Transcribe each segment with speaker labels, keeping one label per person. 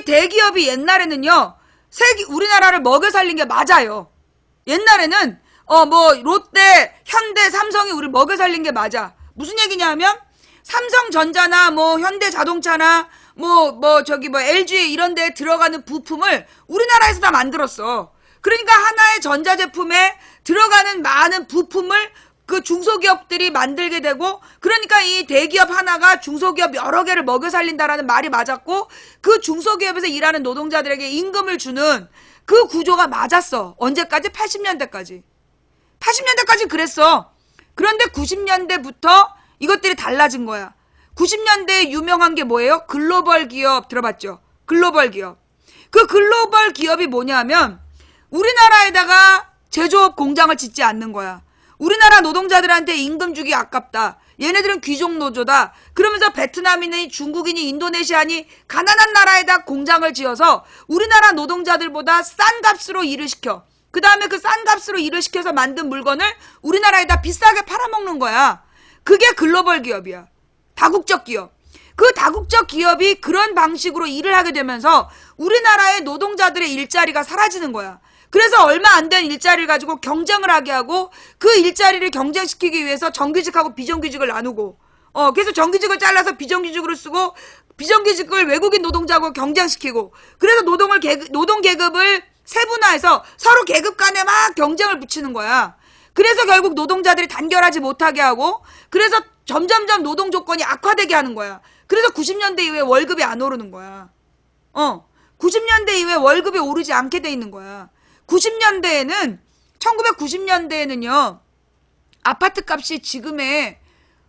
Speaker 1: 대기업이 옛날에는요, 우리나라를 먹여 살린 게 맞아요. 옛날에는, 뭐, 롯데, 현대, 삼성이 우리를 먹여 살린 게 맞아. 무슨 얘기냐면, 삼성전자나 뭐, 현대자동차나, LG 이런 데 들어가는 부품을 우리나라에서 다 만들었어. 그러니까 하나의 전자제품에 들어가는 많은 부품을 그 중소기업들이 만들게 되고, 그러니까 이 대기업 하나가 중소기업 여러 개를 먹여 살린다라는 말이 맞았고, 그 중소기업에서 일하는 노동자들에게 임금을 주는 그 구조가 맞았어. 언제까지? 80년대까지. 80년대까지 그랬어. 그런데 90년대부터 이것들이 달라진 거야. 90년대에 유명한 게 뭐예요? 글로벌 기업 들어봤죠? 글로벌 기업. 그 글로벌 기업이 뭐냐면 우리나라에다가 제조업 공장을 짓지 않는 거야. 우리나라 노동자들한테 임금 주기 아깝다. 얘네들은 귀족 노조다. 그러면서 베트남이니 중국이니 인도네시아니 가난한 나라에다 공장을 지어서 우리나라 노동자들보다 싼 값으로 일을 시켜. 그 다음에 그 싼 값으로 일을 시켜서 만든 물건을 우리나라에다 비싸게 팔아먹는 거야. 그게 글로벌 기업이야. 다국적 기업. 그 다국적 기업이 그런 방식으로 일을 하게 되면서 우리나라의 노동자들의 일자리가 사라지는 거야. 그래서 얼마 안 된 일자리를 가지고 경쟁을 하게 하고 그 일자리를 경쟁시키기 위해서 정규직하고 비정규직을 나누고 그래서 정규직을 잘라서 비정규직으로 쓰고 비정규직을 외국인 노동자하고 경쟁시키고 그래서 노동 계급을 세분화해서 서로 계급 간에 막 경쟁을 붙이는 거야. 그래서 결국 노동자들이 단결하지 못하게 하고 그래서 점점점 노동 조건이 악화되게 하는 거야. 그래서 90년대 이후에 월급이 안 오르는 거야. 90년대 이후에 월급이 오르지 않게 돼 있는 거야. 1990년대에는요, 아파트 값이 지금의,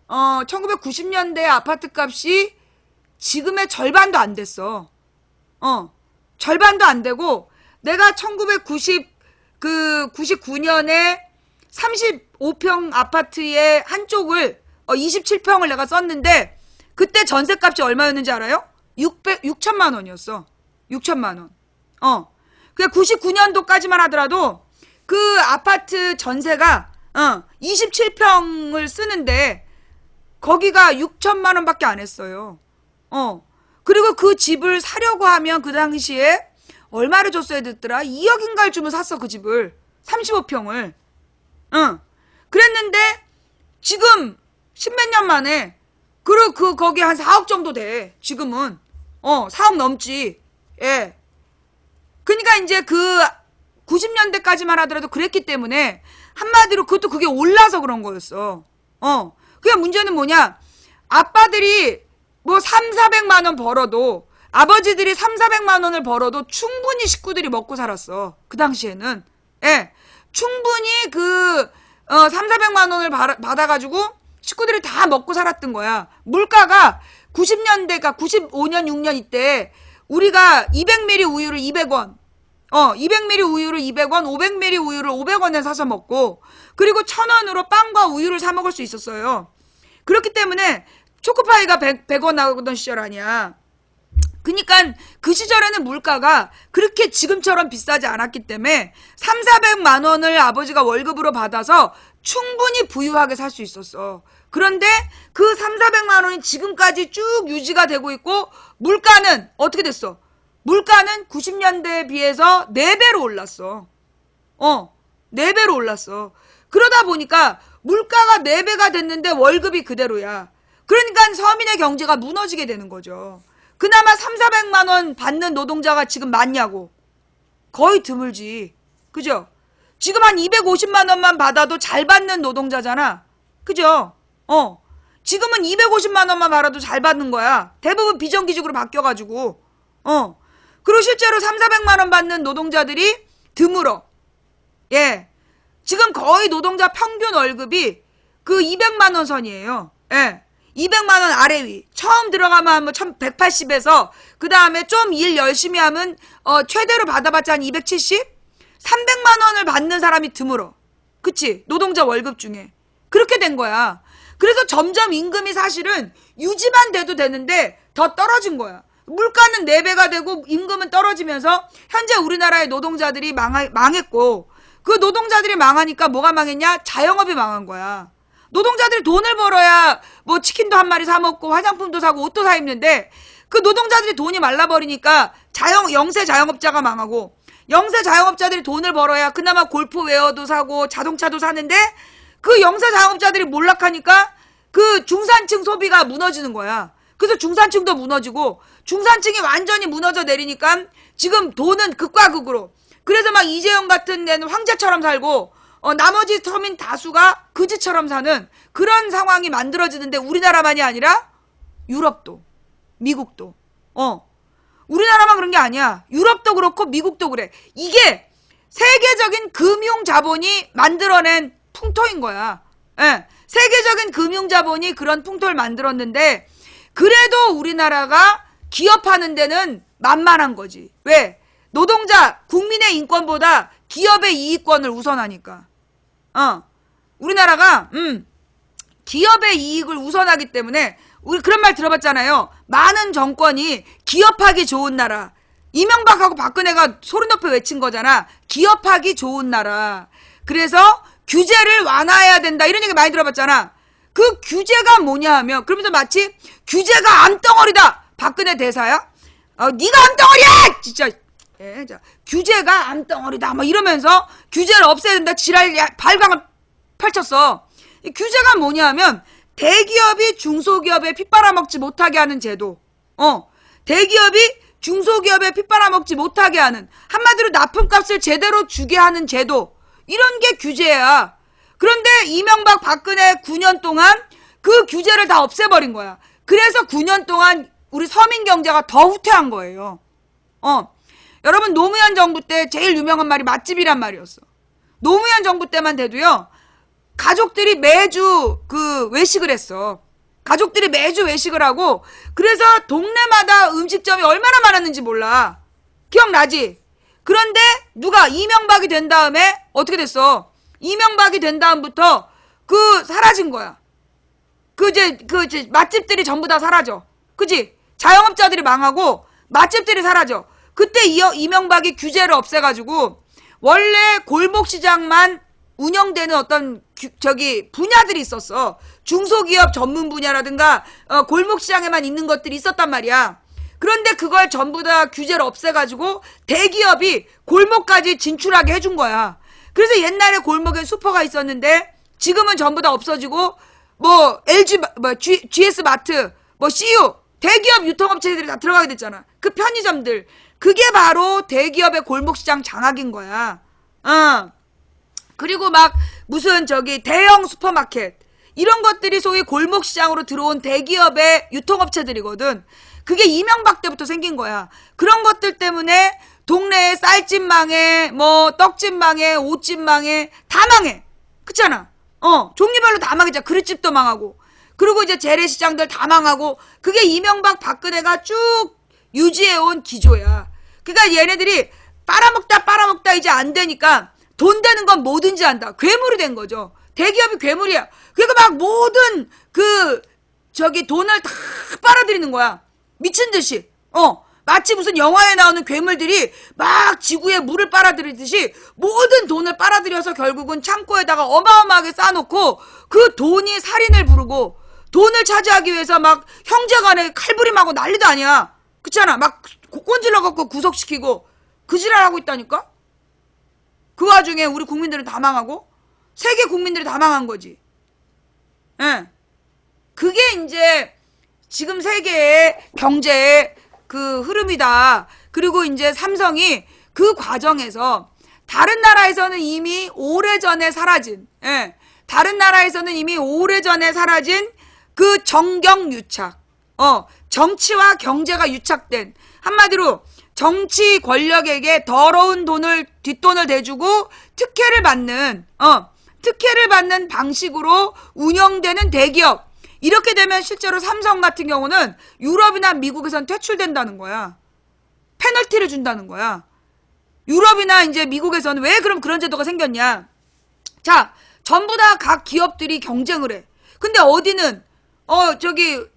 Speaker 1: 1990년대 아파트 값이 지금의 절반도 안 됐어. 절반도 안 되고, 내가 99년에 35평 아파트의 한쪽을, 27평을 내가 썼는데, 그때 전세값이 얼마였는지 알아요? 6천만 원이었어. 6천만 원. 그 99년도까지만 하더라도 그 아파트 전세가 27평을 쓰는데 거기가 6천만 원밖에 안 했어요. 그리고 그 집을 사려고 하면 그 당시에 얼마를 줬어야 됐더라? 2억인가를 주면 샀어 그 집을. 35평을. 그랬는데 지금 십몇 년 만에 거기 한 4억 정도 돼. 지금은 4억 넘지. 예. 그러니까 이제 그 90년대까지만 하더라도 그랬기 때문에 한마디로 그게 올라서 그런 거였어. 그냥 문제는 뭐냐? 아빠들이 뭐 3,400만 원 벌어도 아버지들이 3,400만 원을 벌어도 충분히 식구들이 먹고 살았어. 그 당시에는. 예. 충분히 3,400만 원을 받아가지고 식구들이 다 먹고 살았던 거야. 물가가 90년대가 95년 6년 이때 우리가 200ml 우유를 200원, 200ml 우유를 200원, 500ml 우유를 500원에 사서 먹고, 그리고 1,000원으로 빵과 우유를 사 먹을 수 있었어요. 그렇기 때문에 초코파이가 100원 나오던 시절 아니야. 그러니까 그 시절에는 물가가 그렇게 지금처럼 비싸지 않았기 때문에 3,400만 원을 아버지가 월급으로 받아서 충분히 부유하게 살 수 있었어. 그런데 그 3,400만 원이 지금까지 쭉 유지가 되고 있고 물가는 어떻게 됐어? 물가는 90년대에 비해서 4배로 올랐어. 4배로 올랐어. 그러다 보니까 물가가 4배가 됐는데 월급이 그대로야. 그러니까 서민의 경제가 무너지게 되는 거죠. 그나마 3,400만 원 받는 노동자가 지금 많냐고. 거의 드물지. 그죠? 지금 한 250만 원만 받아도 잘 받는 노동자잖아. 그죠? 지금은 250만 원만 받아도 잘 받는 거야. 대부분 비정규직으로 바뀌어가지고. 그리고 실제로 3,400만 원 받는 노동자들이 드물어. 예. 지금 거의 노동자 평균 월급이 그 200만 원 선이에요. 예. 200만 원 아래 위. 처음 들어가면 180에서 그 다음에 좀 일 열심히 하면 최대로 받아봤자 한 270? 300만 원을 받는 사람이 드물어. 그치? 노동자 월급 중에. 그렇게 된 거야. 그래서 점점 임금이 사실은 유지만 돼도 되는데 더 떨어진 거야. 물가는 4배가 되고 임금은 떨어지면서 현재 우리나라의 노동자들이 망했고 그 노동자들이 망하니까 뭐가 망했냐? 자영업이 망한 거야. 노동자들이 돈을 벌어야 뭐 치킨도 한 마리 사 먹고 화장품도 사고 옷도 사 입는데 그 노동자들이 돈이 말라버리니까 영세 자영업자가 망하고, 영세 자영업자들이 돈을 벌어야 그나마 골프웨어도 사고 자동차도 사는데, 그 영세 자영업자들이 몰락하니까 그 중산층 소비가 무너지는 거야. 그래서 중산층도 무너지고, 중산층이 완전히 무너져 내리니까 지금 돈은 극과 극으로. 그래서 막 이재용 같은 데는 황제처럼 살고, 나머지 서민 다수가 그지처럼 사는 그런 상황이 만들어지는데, 우리나라만이 아니라 유럽도, 미국도, 우리나라만 그런 게 아니야. 유럽도 그렇고 미국도 그래. 이게 세계적인 금융 자본이 만들어낸 풍토인 거야. 예. 세계적인 금융 자본이 그런 풍토를 만들었는데, 그래도 우리나라가 기업하는 데는 만만한 거지. 왜? 노동자, 국민의 인권보다 기업의 이익권을 우선하니까. 우리나라가 기업의 이익을 우선하기 때문에, 우리 그런 말 들어봤잖아요. 많은 정권이 기업하기 좋은 나라. 이명박하고 박근혜가 소리 높여 외친 거잖아. 기업하기 좋은 나라. 그래서 규제를 완화해야 된다, 이런 얘기 많이 들어봤잖아. 그 규제가 뭐냐 하면, 그러면서 마치 규제가 암덩어리다, 박근혜 대사야. 네가 암덩어리야 진짜. 예, 자, 규제가 암덩어리다 막 이러면서 규제를 없애야 된다 지랄 발광을 펼쳤어. 이 규제가 뭐냐 하면, 대기업이 중소기업에 핏바라먹지 못하게 하는 제도. 대기업이 중소기업에 핏바라먹지 못하게 하는, 한마디로 납품값을 제대로 주게 하는 제도. 이런 게 규제야. 그런데 이명박 박근혜 9년 동안 그 규제를 다 없애버린 거야. 그래서 9년 동안 우리 서민 경제가 더 후퇴한 거예요. 여러분, 노무현 정부 때 제일 유명한 말이 맛집이란 말이었어. 노무현 정부 때만 돼도요, 가족들이 매주 그 외식을 했어. 가족들이 매주 외식을 하고, 그래서 동네마다 음식점이 얼마나 많았는지 몰라. 기억나지? 그런데 누가 이명박이 된 다음에 어떻게 됐어? 이명박이 된 다음부터 사라진 거야. 이제 맛집들이 전부 다 사라져. 그치? 자영업자들이 망하고 맛집들이 사라져. 그때 이명박이 규제를 없애가지고, 원래 골목시장만 운영되는 어떤 분야들이 있었어. 중소기업 전문 분야라든가 골목시장에만 있는 것들이 있었단 말이야. 그런데 그걸 전부 다 규제를 없애가지고 대기업이 골목까지 진출하게 해준 거야. 그래서 옛날에 골목엔 슈퍼가 있었는데 지금은 전부 다 없어지고, 뭐 LG, GS 마트, 뭐 CU, 대기업 유통업체들이 다 들어가게 됐잖아. 그 편의점들, 그게 바로 대기업의 골목시장 장악인 거야. 그리고 막 무슨 대형 슈퍼마켓, 이런 것들이 소위 골목시장으로 들어온 대기업의 유통업체들이거든. 그게 이명박 때부터 생긴 거야. 그런 것들 때문에 동네에 쌀집 망해, 뭐 떡집 망해, 옷집 망해, 다 망해. 그렇잖아. 종류별로 다 망했잖아. 그릇집도 망하고, 그리고 이제 재래시장들 다 망하고. 그게 이명박 박근혜가 쭉 유지해온 기조야. 그러니까 얘네들이 빨아먹다 이제 안 되니까 돈 되는 건 뭐든지 한다. 괴물이 된 거죠. 대기업이 괴물이야. 그러니까 막 모든 돈을 다 빨아들이는 거야. 미친 듯이. 마치 무슨 영화에 나오는 괴물들이 막 지구에 물을 빨아들이듯이 모든 돈을 빨아들여서 결국은 창고에다가 어마어마하게 쌓아놓고, 그 돈이 살인을 부르고, 돈을 차지하기 위해서 막 형제간에 칼부림하고 난리도 아니야. 그렇잖아. 막 꼰질러갖고 구속시키고 그 지랄하고 있다니까. 그 와중에 우리 국민들은 다 망하고 세계 국민들이 다 망한 거지. 예. 그게 이제 지금 세계의 경제의 그 흐름이다. 그리고 이제 삼성이 그 과정에서 다른 나라에서는 이미 오래전에 사라진, 다른 나라에서는 이미 오래전에 사라진 그 정경유착, 정치와 경제가 유착된, 한마디로 정치 권력에게 더러운 뒷돈을 대주고 특혜를 받는 방식으로 운영되는 대기업. 이렇게 되면 실제로 삼성 같은 경우는 유럽이나 미국에선 퇴출된다는 거야. 페널티를 준다는 거야. 유럽이나 이제 미국에서는 왜 그럼 그런 제도가 생겼냐? 자, 전부 다 각 기업들이 경쟁을 해. 근데 어디는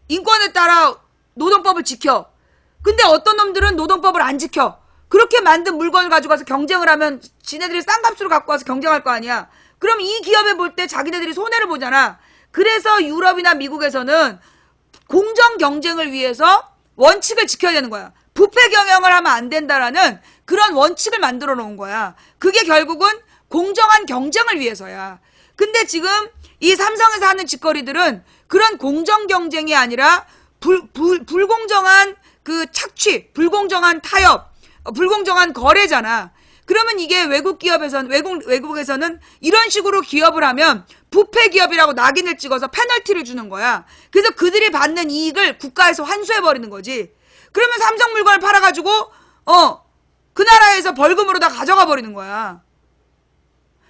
Speaker 1: 인권에 따라 노동법을 지켜. 근데 어떤 놈들은 노동법을 안 지켜. 그렇게 만든 물건을 가지고 가서 경쟁을 하면 지네들이 싼 값으로 갖고 와서 경쟁할 거 아니야. 그럼 이 기업에 볼 때 자기네들이 손해를 보잖아. 그래서 유럽이나 미국에서는 공정 경쟁을 위해서 원칙을 지켜야 되는 거야. 부패 경영을 하면 안 된다라는 그런 원칙을 만들어 놓은 거야. 그게 결국은 공정한 경쟁을 위해서야. 근데 지금 이 삼성에서 하는 짓거리들은 그런 공정 경쟁이 아니라 불공정한 그 착취, 불공정한 타협, 불공정한 거래잖아. 그러면 이게 외국에서는 이런 식으로 기업을 하면 부패 기업이라고 낙인을 찍어서 페널티를 주는 거야. 그래서 그들이 받는 이익을 국가에서 환수해버리는 거지. 그러면 삼성 물건을 팔아가지고, 그 나라에서 벌금으로 다 가져가 버리는 거야.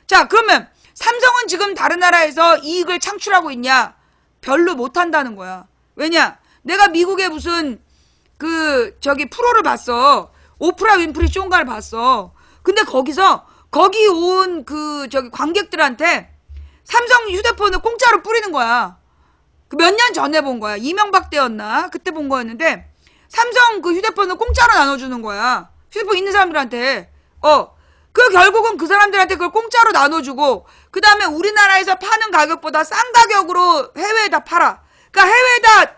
Speaker 1: 자, 그러면 삼성은 지금 다른 나라에서 이익을 창출하고 있냐? 별로 못한다는 거야. 왜냐? 내가 미국의 무슨 프로를 봤어. 오프라 윈프리 쇼인가를 봤어. 근데 거기 온 관객들한테 삼성 휴대폰을 공짜로 뿌리는 거야. 몇 년 전에 본 거야. 이명박 때였나? 그때 본 거였는데, 삼성 그 휴대폰을 공짜로 나눠주는 거야. 휴대폰 있는 사람들한테. 결국은 그 사람들한테 그걸 공짜로 나눠주고, 그 다음에 우리나라에서 파는 가격보다 싼 가격으로 해외에다 팔아. 그러니까 해외에다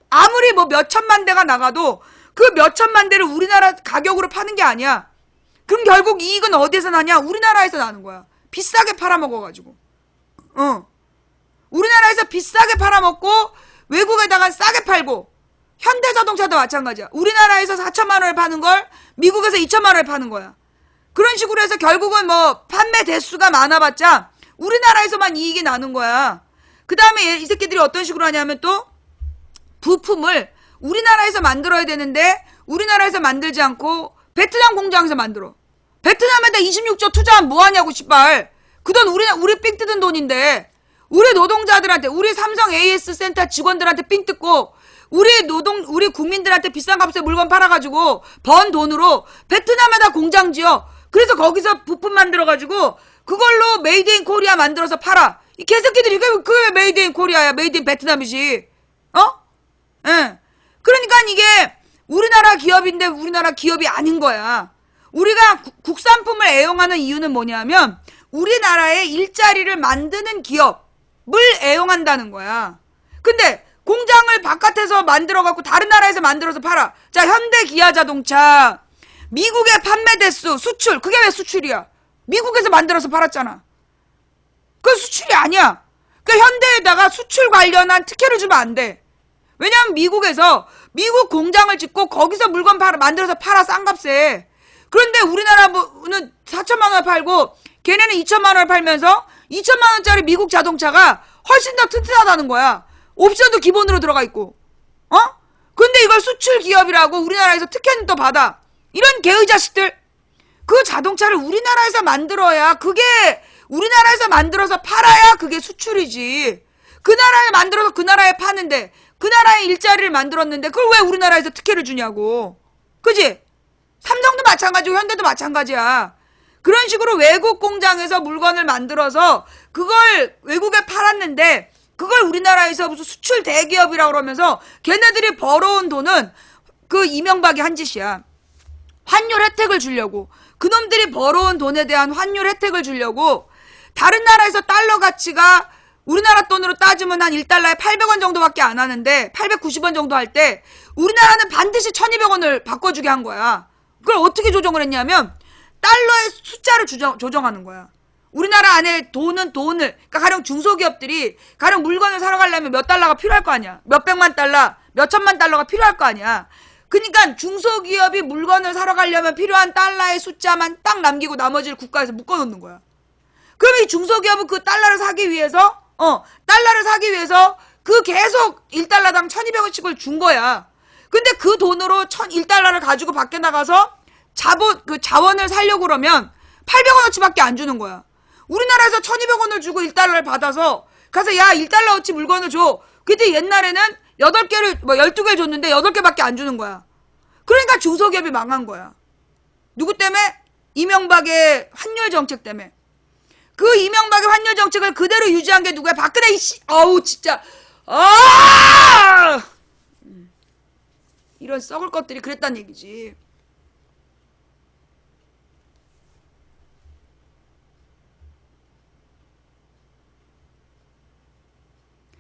Speaker 1: 아무리 뭐 몇천만 대가 나가도 그 몇천만 대를 우리나라 가격으로 파는 게 아니야. 그럼 결국 이익은 어디에서 나냐? 우리나라에서 나는 거야. 비싸게 팔아먹어가지고. 우리나라에서 비싸게 팔아먹고 외국에다가 싸게 팔고. 현대자동차도 마찬가지야. 우리나라에서 4천만 원에 파는 걸 미국에서 2천만 원에 파는 거야. 그런 식으로 해서 결국은 뭐 판매 대수가 많아봤자 우리나라에서만 이익이 나는 거야. 그 다음에 이 새끼들이 어떤 식으로 하냐면 또 부품을 우리나라에서 만들어야 되는데 우리나라에서 만들지 않고 베트남 공장에서 만들어. 베트남에다 26조 투자하면 뭐하냐고 씨발. 그 돈 우리 삥 뜯은 돈인데 우리 노동자들한테 우리 삼성 AS 센터 직원들한테 삥 뜯고 우리 국민들한테 비싼 값에 물건 팔아가지고 번 돈으로 베트남에다 공장 지어. 그래서 거기서 부품 만들어가지고 그걸로 메이드 인 코리아 만들어서 팔아. 이 개새끼들이 그게 메이드 인 코리아야. 메이드 인 베트남이지. 예. 그러니까 이게 우리나라 기업인데 우리나라 기업이 아닌 거야. 우리가 국산품을 애용하는 이유는 뭐냐면 우리나라의 일자리를 만드는 기업을 애용한다는 거야. 근데 공장을 바깥에서 만들어갖고 다른 나라에서 만들어서 팔아. 자, 현대 기아 자동차 미국의 판매 대수 수출. 그게 왜 수출이야? 미국에서 만들어서 팔았잖아. 그건 수출이 아니야. 그러니까 현대에다가 수출 관련한 특혜를 주면 안 돼. 왜냐면 미국에서 미국 공장을 짓고 거기서 물건 만들어서 팔아 싼 값에. 그런데 우리나라는 4천만 원에 팔고 걔네는 2천만 원에 팔면서 2천만 원짜리 미국 자동차가 훨씬 더 튼튼하다는 거야. 옵션도 기본으로 들어가 있고. 근데 이걸 수출 기업이라고 우리나라에서 특혜는 또 받아. 이런 개의 자식들. 그 자동차를 우리나라에서 만들어야 그게 우리나라에서 만들어서 팔아야 그게 수출이지. 그 나라에 만들어서 그 나라에 파는데 그 나라의 일자리를 만들었는데 그걸 왜 우리나라에서 특혜를 주냐고. 그지? 삼성도 마찬가지고 현대도 마찬가지야. 그런 식으로 외국 공장에서 물건을 만들어서 그걸 외국에 팔았는데 그걸 우리나라에서 무슨 수출 대기업이라고 그러면서 걔네들이 벌어온 돈은 그 이명박이 한 짓이야. 환율 혜택을 주려고. 그놈들이 벌어온 돈에 대한 환율 혜택을 주려고 다른 나라에서 달러 가치가 우리나라 돈으로 따지면 한 1달러에 800원 정도밖에 안 하는데 890원 정도 할 때 우리나라는 반드시 1200원을 바꿔주게 한 거야. 그걸 어떻게 조정을 했냐면 달러의 숫자를 조정하는 거야. 우리나라 안에 돈을 그러니까 가령 중소기업들이 가령 물건을 사러 가려면 몇 달러가 필요할 거 아니야. 몇백만 달러, 몇천만 달러가 필요할 거 아니야. 그러니까 중소기업이 물건을 사러 가려면 필요한 달러의 숫자만 딱 남기고 나머지를 국가에서 묶어놓는 거야. 그럼 이 중소기업은 그 달러를 사기 위해서 그 계속 1달러당 1200원씩을 준 거야. 근데 그 돈으로 1달러를 가지고 밖에 나가서 자원을 살려고 그러면 800원어치밖에 안 주는 거야. 우리나라에서 1200원을 주고 1달러를 받아서 가서 야 1달러어치 물건을 줘. 그때 옛날에는 8개를 12개를 줬는데 8개밖에 안 주는 거야. 그러니까 중소기업이 망한 거야. 누구 때문에? 이명박의 환율 정책 때문에. 그 이명박의 환율 정책을 그대로 유지한 게 누구야? 박근혜 이씨. 어우 진짜. 이런 썩을 것들이 그랬단 얘기지.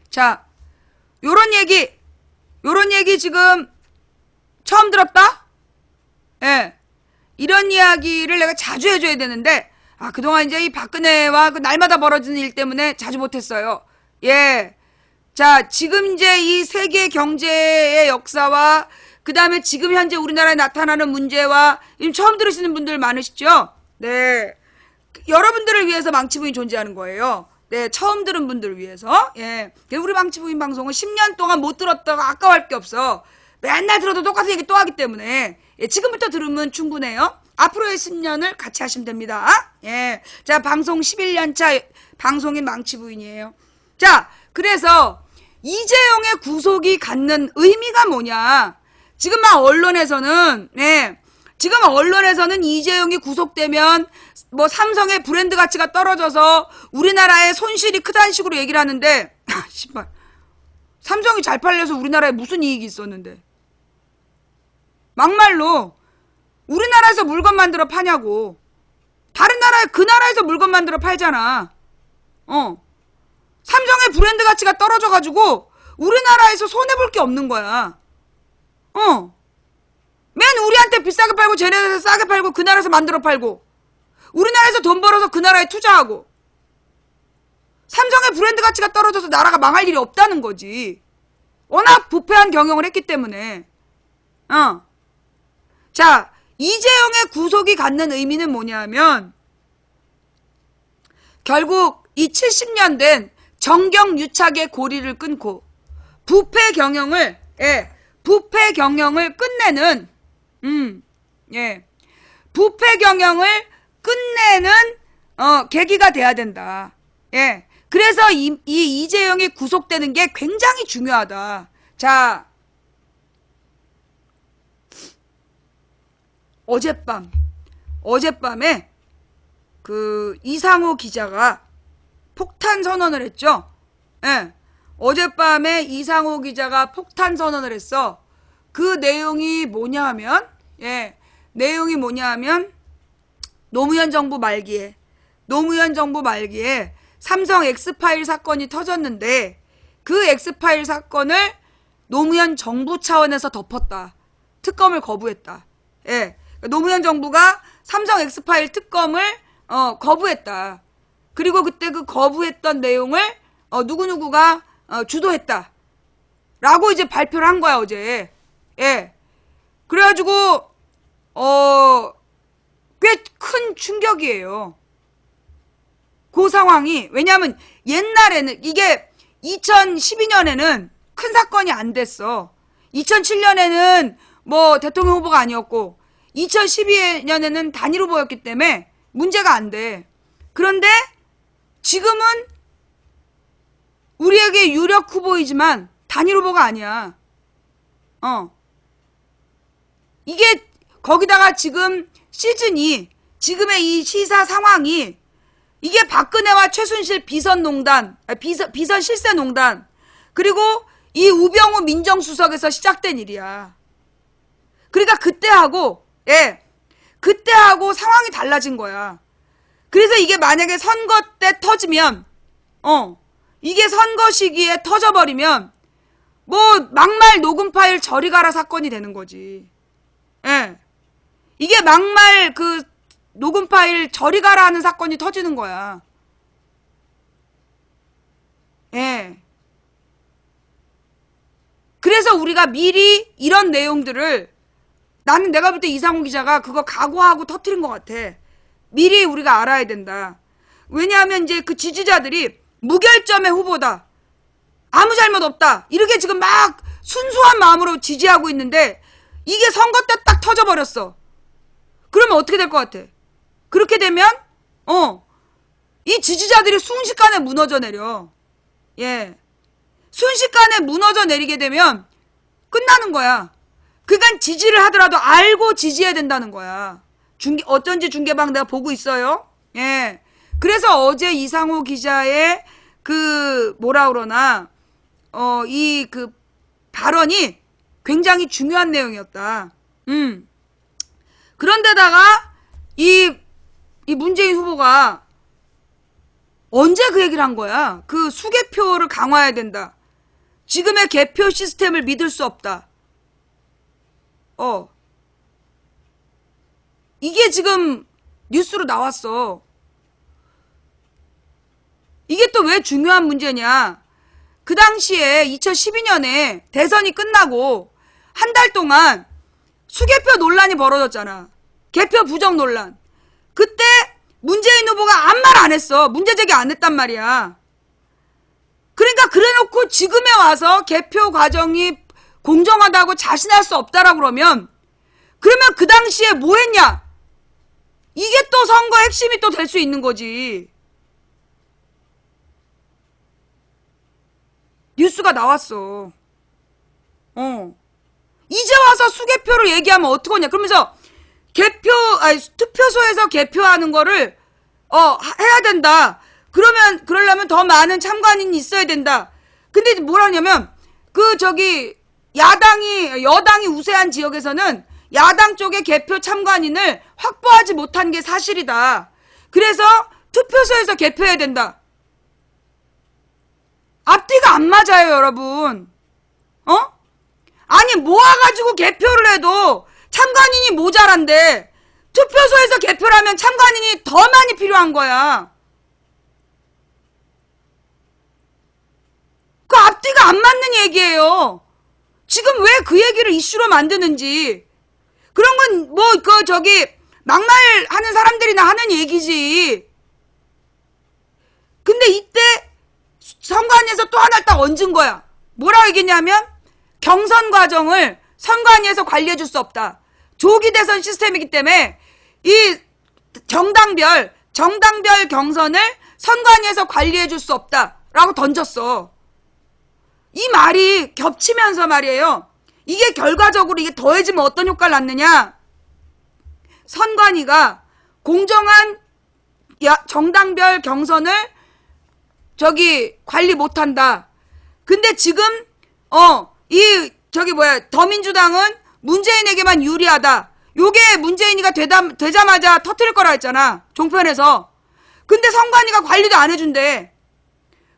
Speaker 1: 자, 요런 얘기 지금 처음 들었다? 예. 이런 이야기를 내가 자주 해줘야 되는데, 그동안 이제 이 박근혜와 그 날마다 벌어지는 일 때문에 자주 못했어요. 예. 자, 지금 이제 이 세계 경제의 역사와 그 다음에 지금 현재 우리나라에 나타나는 문제와 처음 들으시는 분들 많으시죠? 네. 여러분들을 위해서 망치부인 존재하는 거예요. 네, 처음 들은 분들을 위해서. 예. 우리 망치부인 방송은 10년 동안 못 들었다가 아까워할 게 없어. 맨날 들어도 똑같은 얘기 또 하기 때문에. 예, 지금부터 들으면 충분해요. 앞으로의 10년을 같이 하시면 됩니다. 예. 자, 방송 11년차 방송인 망치부인이에요. 자, 그래서 이재용의 구속이 갖는 의미가 뭐냐. 지금 막 언론에서는, 지금 언론에서는 이재용이 구속되면 뭐 삼성의 브랜드 가치가 떨어져서 우리나라의 손실이 크다는 식으로 얘기를 하는데, 씨발. 삼성이 잘 팔려서 우리나라에 무슨 이익이 있었는데. 막말로 우리나라에서 물건 만들어 파냐고. 다른 나라에 그 나라에서 물건 만들어 팔잖아. 삼성의 브랜드 가치가 떨어져가지고 우리나라에서 손해볼 게 없는 거야. 맨 우리한테 비싸게 팔고 쟤네들에서 싸게 팔고 그 나라에서 만들어 팔고 우리나라에서 돈 벌어서 그 나라에 투자하고 삼성의 브랜드 가치가 떨어져서 나라가 망할 일이 없다는 거지. 워낙 부패한 경영을 했기 때문에. 자, 이재용의 구속이 갖는 의미는 뭐냐면 결국 이 70년 된 정경유착의 고리를 끊고 부패 경영을 끝내는 부패 경영을 끝내는 계기가 돼야 된다. 예. 그래서 이 이재용이 구속되는 게 굉장히 중요하다. 자, 어젯밤에 그 이상호 기자가 폭탄 선언을 했죠. 예. 어젯밤에 이상호 기자가 폭탄 선언을 했어. 그 내용이 뭐냐 하면, 노무현 정부 말기에 삼성 엑스파일 사건이 터졌는데 그 엑스파일 사건을 노무현 정부 차원에서 덮었다. 특검을 거부했다. 예. 노무현 정부가 삼성 엑스파일 특검을 거부했다. 그리고 그때 그 거부했던 내용을 누구누구가 주도했다. 라고 이제 발표를 한 거야, 어제. 예. 그래가지고 꽤 큰 충격이에요. 그 상황이. 왜냐하면 옛날에는 이게 2012년에는 큰 사건이 안 됐어. 2007년에는 뭐 대통령 후보가 아니었고 2012년에는 단일 후보였기 때문에 문제가 안 돼. 그런데 지금은 우리에게 유력 후보이지만 단일 후보가 아니야. 이게 거기다가 지금 시즌이 지금의 이 시사 상황이 이게 박근혜와 최순실 비선 실세농단 그리고 이 우병우 민정수석에서 시작된 일이야. 그러니까 그때하고 상황이 달라진 거야. 그래서 이게 만약에 선거 때 터지면 이게 선거 시기에 터져버리면 뭐 막말 녹음 파일 저리 가라 사건이 되는 거지. 예. 이게 막말 그 녹음 파일 저리 가라 하는 사건이 터지는 거야. 예. 그래서 우리가 미리 이런 내용들을 나는 내가 볼 때 이상호 기자가 그거 각오하고 터뜨린 것 같아. 미리 우리가 알아야 된다. 왜냐하면 이제 그 지지자들이 무결점의 후보다. 아무 잘못 없다. 이렇게 지금 막 순수한 마음으로 지지하고 있는데 이게 선거 때 딱 터져버렸어. 그러면 어떻게 될 것 같아? 그렇게 되면 이 지지자들이 순식간에 무너져 내려. 예. 순식간에 무너져 내리게 되면 끝나는 거야. 그러니까 지지를 하더라도 알고 지지해야 된다는 거야. 어쩐지 중계방 내가 보고 있어요. 예. 그래서 어제 이상호 기자의 그 뭐라 그러나 이 그 발언이 굉장히 중요한 내용이었다. 그런데다가 이 문재인 후보가 언제 그 얘기를 한 거야? 그 수개표를 강화해야 된다. 지금의 개표 시스템을 믿을 수 없다. 이게 지금 뉴스로 나왔어. 이게 또 왜 중요한 문제냐. 그 당시에 2012년에 대선이 끝나고 한 달 동안 수개표 논란이 벌어졌잖아. 개표 부정 논란. 그때 문재인 후보가 아무 말 안 했어. 문제 제기 안 했단 말이야. 그러니까 그래놓고 지금에 와서 개표 과정이 공정하다고 자신할 수 없다라고 그러면 그 당시에 뭐 했냐? 이게 또 선거 핵심이 또 될 수 있는 거지. 뉴스가 나왔어. 이제 와서 수개표를 얘기하면 어떡하냐. 그러면서 투표소에서 개표하는 거를, 해야 된다. 그러려면 더 많은 참관인이 있어야 된다. 근데 뭐라냐면, 여당이 우세한 지역에서는 야당 쪽의 개표 참관인을 확보하지 못한 게 사실이다. 그래서 투표소에서 개표해야 된다. 앞뒤가 안 맞아요, 여러분. 아니, 모아가지고 개표를 해도 참관인이 모자란데, 투표소에서 개표를 하면 참관인이 더 많이 필요한 거야. 그 앞뒤가 안 맞는 얘기예요. 지금 왜 그 얘기를 이슈로 만드는지. 그런 건 막말하는 사람들이나 하는 얘기지. 근데 이때 선관위에서 또 하나 딱 얹은 거야. 뭐라고 얘기했냐면 경선 과정을 선관위에서 관리해 줄 수 없다. 조기 대선 시스템이기 때문에 이 정당별 경선을 선관위에서 관리해 줄 수 없다라고 던졌어. 이 말이 겹치면서 말이에요. 이게 결과적으로 이게 더해지면 어떤 효과를 낳느냐? 선관위가 공정한 정당별 경선을 관리 못한다. 근데 지금 더민주당은 문재인에게만 유리하다. 요게 문재인이가 되자마자 터뜨릴 거라 했잖아. 종편에서. 근데 선관위가 관리도 안 해준대.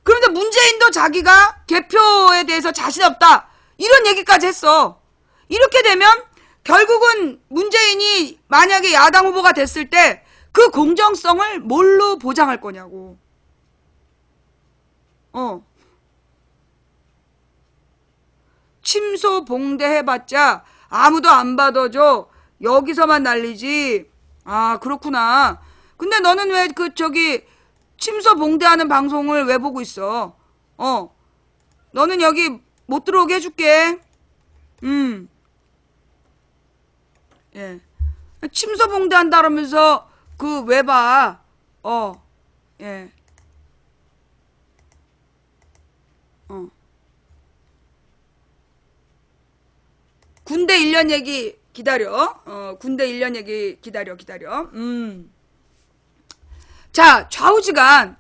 Speaker 1: 그런데 문재인도 자기가 개표에 대해서 자신 없다. 이런 얘기까지 했어. 이렇게 되면 결국은 문재인이 만약에 야당 후보가 됐을 때 그 공정성을 뭘로 보장할 거냐고. 침소 봉대 해봤자 아무도 안 받아줘. 여기서만 난리지. 아, 그렇구나. 근데 너는 왜 침소 봉대하는 방송을 왜 보고 있어? 너는 여기 못 들어오게 해줄게. 예. 침소 봉대한다 그러면서 왜 봐? 예. 군대 1년 얘기 기다려. 군대 1년 얘기 기다려. 자, 좌우지간.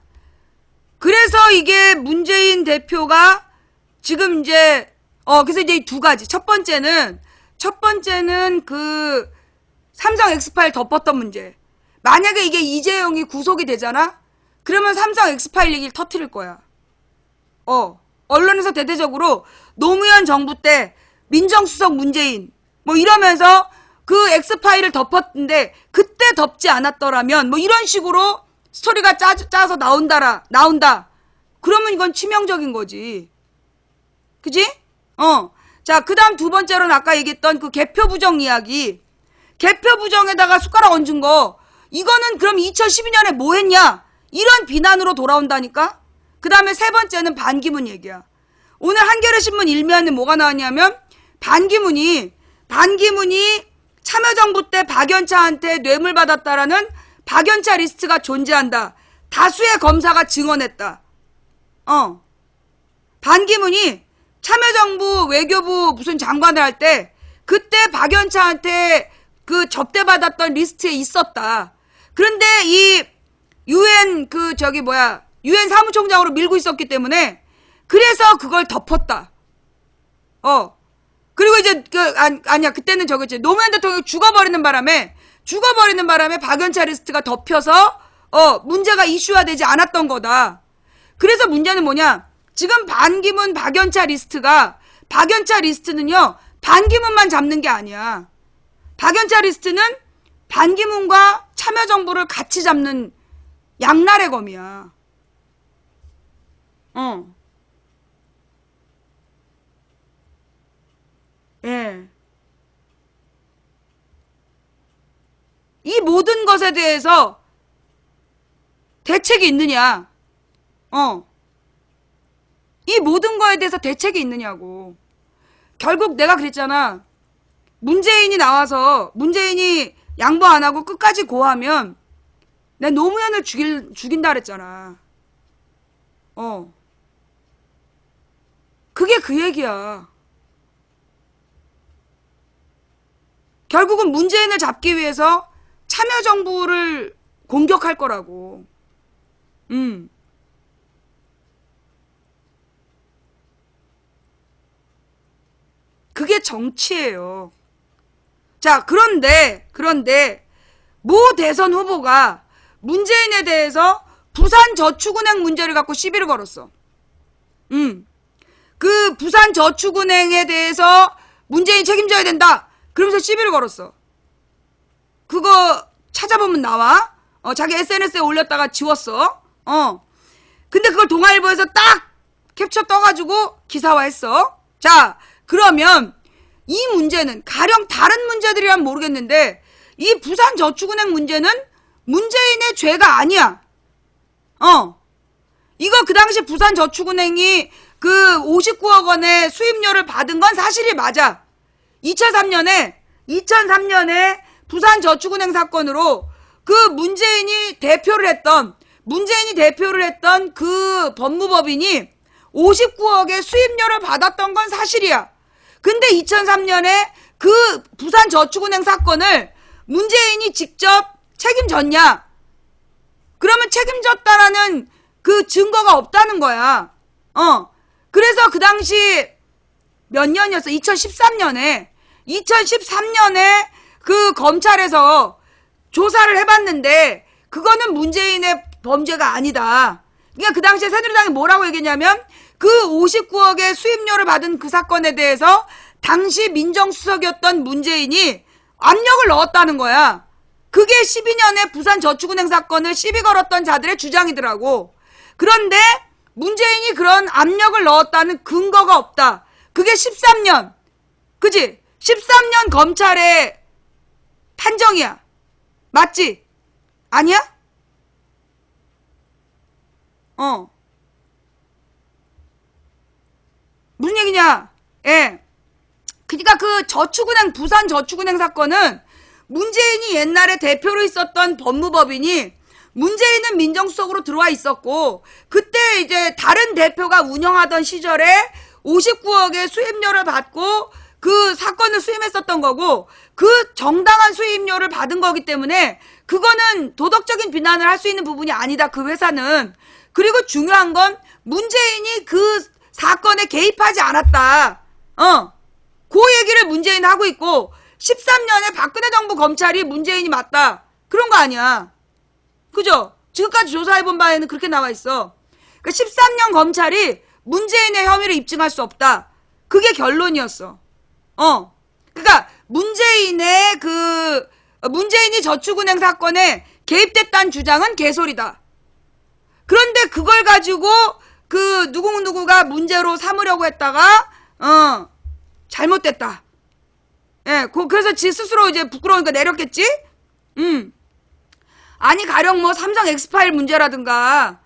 Speaker 1: 그래서 이게 문재인 대표가 지금 이제, 그래서 이제 두 가지. 첫 번째는 삼성 엑스파일 덮었던 문제. 만약에 이게 이재용이 구속이 되잖아? 그러면 삼성 엑스파일 얘기를 터뜨릴 거야. 언론에서 대대적으로 노무현 정부 때 민정수석 문재인 이러면서 그 엑스파일을 덮었는데 그때 덮지 않았더라면 이런 식으로 스토리가 짜서 나온다. 그러면 이건 치명적인 거지. 그지? 자, 그 다음 두 번째로는 아까 얘기했던 그 개표 부정 이야기. 개표 부정에다가 숟가락 얹은 거. 이거는 그럼 2012년에 뭐 했냐? 이런 비난으로 돌아온다니까? 그 다음에 세 번째는 반기문 얘기야. 오늘 한겨레 신문 일면에 뭐가 나왔냐면 반기문이 참여정부 때 박연차한테 뇌물 받았다라는 박연차 리스트가 존재한다. 다수의 검사가 증언했다. 반기문이 참여정부 외교부 무슨 장관을 할 때 그때 박연차한테 그 접대받았던 리스트에 있었다. 그런데 이 유엔 유엔 사무총장으로 밀고 있었기 때문에 그래서 그걸 덮었다. 그리고 이제 아니야, 그때는 저거지. 노무현 대통령이 죽어버리는 바람에 박연차 리스트가 덮여서 문제가 이슈화되지 않았던 거다. 그래서 문제는 뭐냐? 지금 반기문 박연차 리스트는요, 반기문만 잡는 게 아니야. 박연차 리스트는 반기문과 참여정부를 같이 잡는 양날의 검이야. 예. 이 모든 것에 대해서 대책이 있느냐? 이 모든 거에 대해서 대책이 있느냐고. 결국 내가 그랬잖아. 문재인이 나와서 문재인이 양보 안 하고 끝까지 고하면 내 노무현을 죽인다 그랬잖아. 그게 그 얘기야. 결국은 문재인을 잡기 위해서 참여정부를 공격할 거라고. 그게 정치예요. 자, 그런데 모 대선 후보가 문재인에 대해서 부산저축은행 문제를 갖고 시비를 걸었어. 그 부산저축은행에 대해서 문재인 책임져야 된다. 그러면서 시비를 걸었어. 그거 찾아보면 나와. 자기 SNS에 올렸다가 지웠어. 근데 그걸 동아일보에서 딱 캡처 떠가지고 기사화했어. 자, 그러면 이 문제는 가령 다른 문제들이란 모르겠는데 이 부산저축은행 문제는 문재인의 죄가 아니야. 이거 그 당시 부산저축은행이 그 59억 원의 수입료를 받은 건 사실이 맞아. 2003년에 부산저축은행 사건으로 그 문재인이 대표를 했던 그 법무법인이 59억의 수입료를 받았던 건 사실이야. 근데 2003년에 그 부산저축은행 사건을 문재인이 직접 책임졌냐? 그러면 책임졌다라는 그 증거가 없다는 거야. 그래서 그 당시 몇 년이었어? 2013년에 그 검찰에서 조사를 해봤는데 그거는 문재인의 범죄가 아니다. 그러니까 그 당시에 새누리당이 뭐라고 얘기했냐면 그 59억의 수입료를 받은 그 사건에 대해서 당시 민정수석이었던 문재인이 압력을 넣었다는 거야. 그게 12년에 부산저축은행 사건을 시비 걸었던 자들의 주장이더라고. 그런데 문재인이 그런 압력을 넣었다는 근거가 없다. 그게 13년. 그지? 13년 검찰의 판정이야. 맞지? 아니야? 무슨 얘기냐? 예. 그러니까 그 부산저축은행 사건은 문재인이 옛날에 대표로 있었던 법무법인이 문재인은 민정수석으로 들어와 있었고 그때 이제 다른 대표가 운영하던 시절에 59억의 수입료를 받고 그 사건을 수임했었던 거고 그 정당한 수입료를 받은 거기 때문에 그거는 도덕적인 비난을 할 수 있는 부분이 아니다. 그 회사는. 그리고 중요한 건 문재인이 그 사건에 개입하지 않았다. 그 얘기를 문재인 하고 있고 13년에 박근혜 정부 검찰이 문재인이 맞다. 그런 거 아니야. 그죠? 지금까지 조사해본 바에는 그렇게 나와 있어. 그러니까 13년 검찰이 문재인의 혐의를 입증할 수 없다. 그게 결론이었어. 그러니까 문재인이 저축은행 사건에 개입됐다는 주장은 개소리다. 그런데 그걸 가지고 그 누구가 문제로 삼으려고 했다가 잘못됐다. 예, 그래서 지 스스로 이제 부끄러우니까 내렸겠지? 아니 가령 뭐 삼성 엑스파일 문제라든가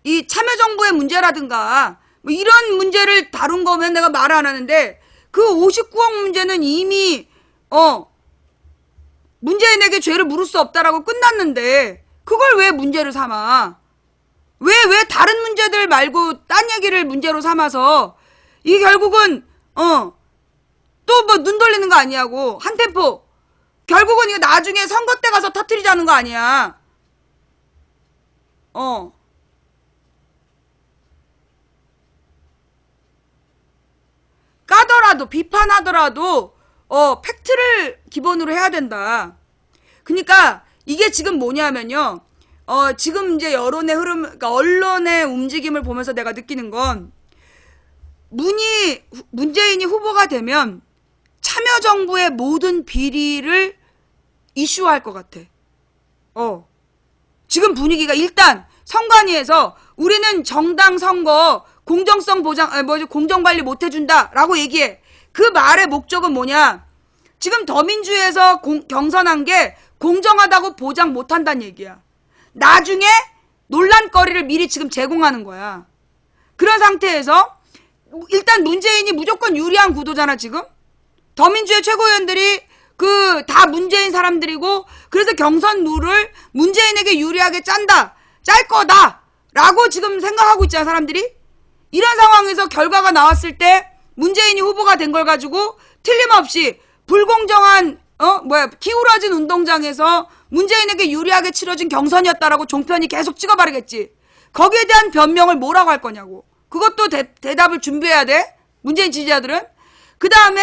Speaker 1: 이 참여정부의 문제라든가 뭐 이런 문제를 다룬 거면 내가 말 안 하는데 그 59억 문제는 이미 문재인에게 죄를 물을 수 없다라고 끝났는데 그걸 왜 문제를 삼아? 왜 다른 문제들 말고 딴 얘기를 문제로 삼아서 이게 결국은 또 뭐 눈 돌리는 거 아니냐고. 한 템포. 결국은 이거 나중에 선거 때 가서 터뜨리자는 거 아니야. 까더라도 비판하더라도 팩트를 기본으로 해야 된다. 그러니까 이게 지금 뭐냐면요. 지금 이제 여론의 흐름, 그러니까 언론의 움직임을 보면서 내가 느끼는 건 문재인이 후보가 되면 참여정부의 모든 비리를 이슈화할 것 같아. 지금 분위기가 일단 선관위에서 우리는 정당 선거 공정성 보장, 공정관리 못 해준다라고 얘기해. 그 말의 목적은 뭐냐? 지금 더민주에서 경선한 게 공정하다고 보장 못 한다는 얘기야. 나중에 논란거리를 미리 지금 제공하는 거야. 그런 상태에서 일단 문재인이 무조건 유리한 구도잖아, 지금? 더민주의 최고위원들이 다 문재인 사람들이고, 그래서 경선 룰을 문재인에게 유리하게 짤 거다! 라고 지금 생각하고 있잖아, 사람들이? 이런 상황에서 결과가 나왔을 때 문재인이 후보가 된 걸 가지고 틀림없이 불공정한, 기울어진 운동장에서 문재인에게 유리하게 치러진 경선이었다라고 종편이 계속 찍어바르겠지. 거기에 대한 변명을 뭐라고 할 거냐고. 그것도 대답을 준비해야 돼. 문재인 지지자들은. 그 다음에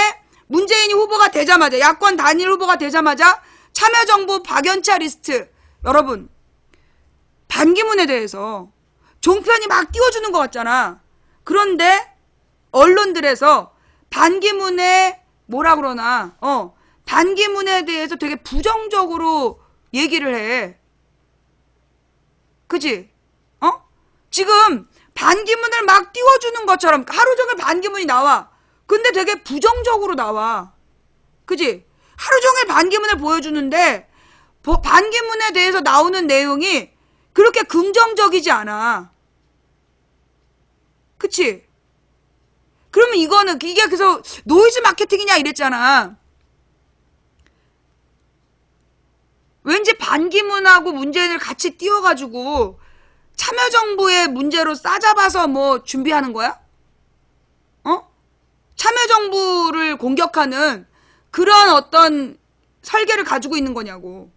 Speaker 1: 문재인이 후보가 되자마자, 야권 단일 후보가 되자마자 참여정부 박연차 리스트. 여러분, 반기문에 대해서 종편이 막 띄워주는 것 같잖아. 그런데 언론들에서 반기문의 뭐라 그러나 반기문에 대해서 되게 부정적으로 얘기를 해. 그치? 지금 반기문을 막 띄워주는 것처럼 하루 종일 반기문이 나와. 근데 되게 부정적으로 나와. 그치? 하루 종일 반기문을 보여주는데 반기문에 대해서 나오는 내용이 그렇게 긍정적이지 않아. 그치? 그러면 이게 그래서 노이즈 마케팅이냐 이랬잖아. 왠지 반기문하고 문재인을 같이 띄워가지고 참여정부의 문제로 싸잡아서 뭐 준비하는 거야? 참여정부를 공격하는 그런 어떤 설계를 가지고 있는 거냐고.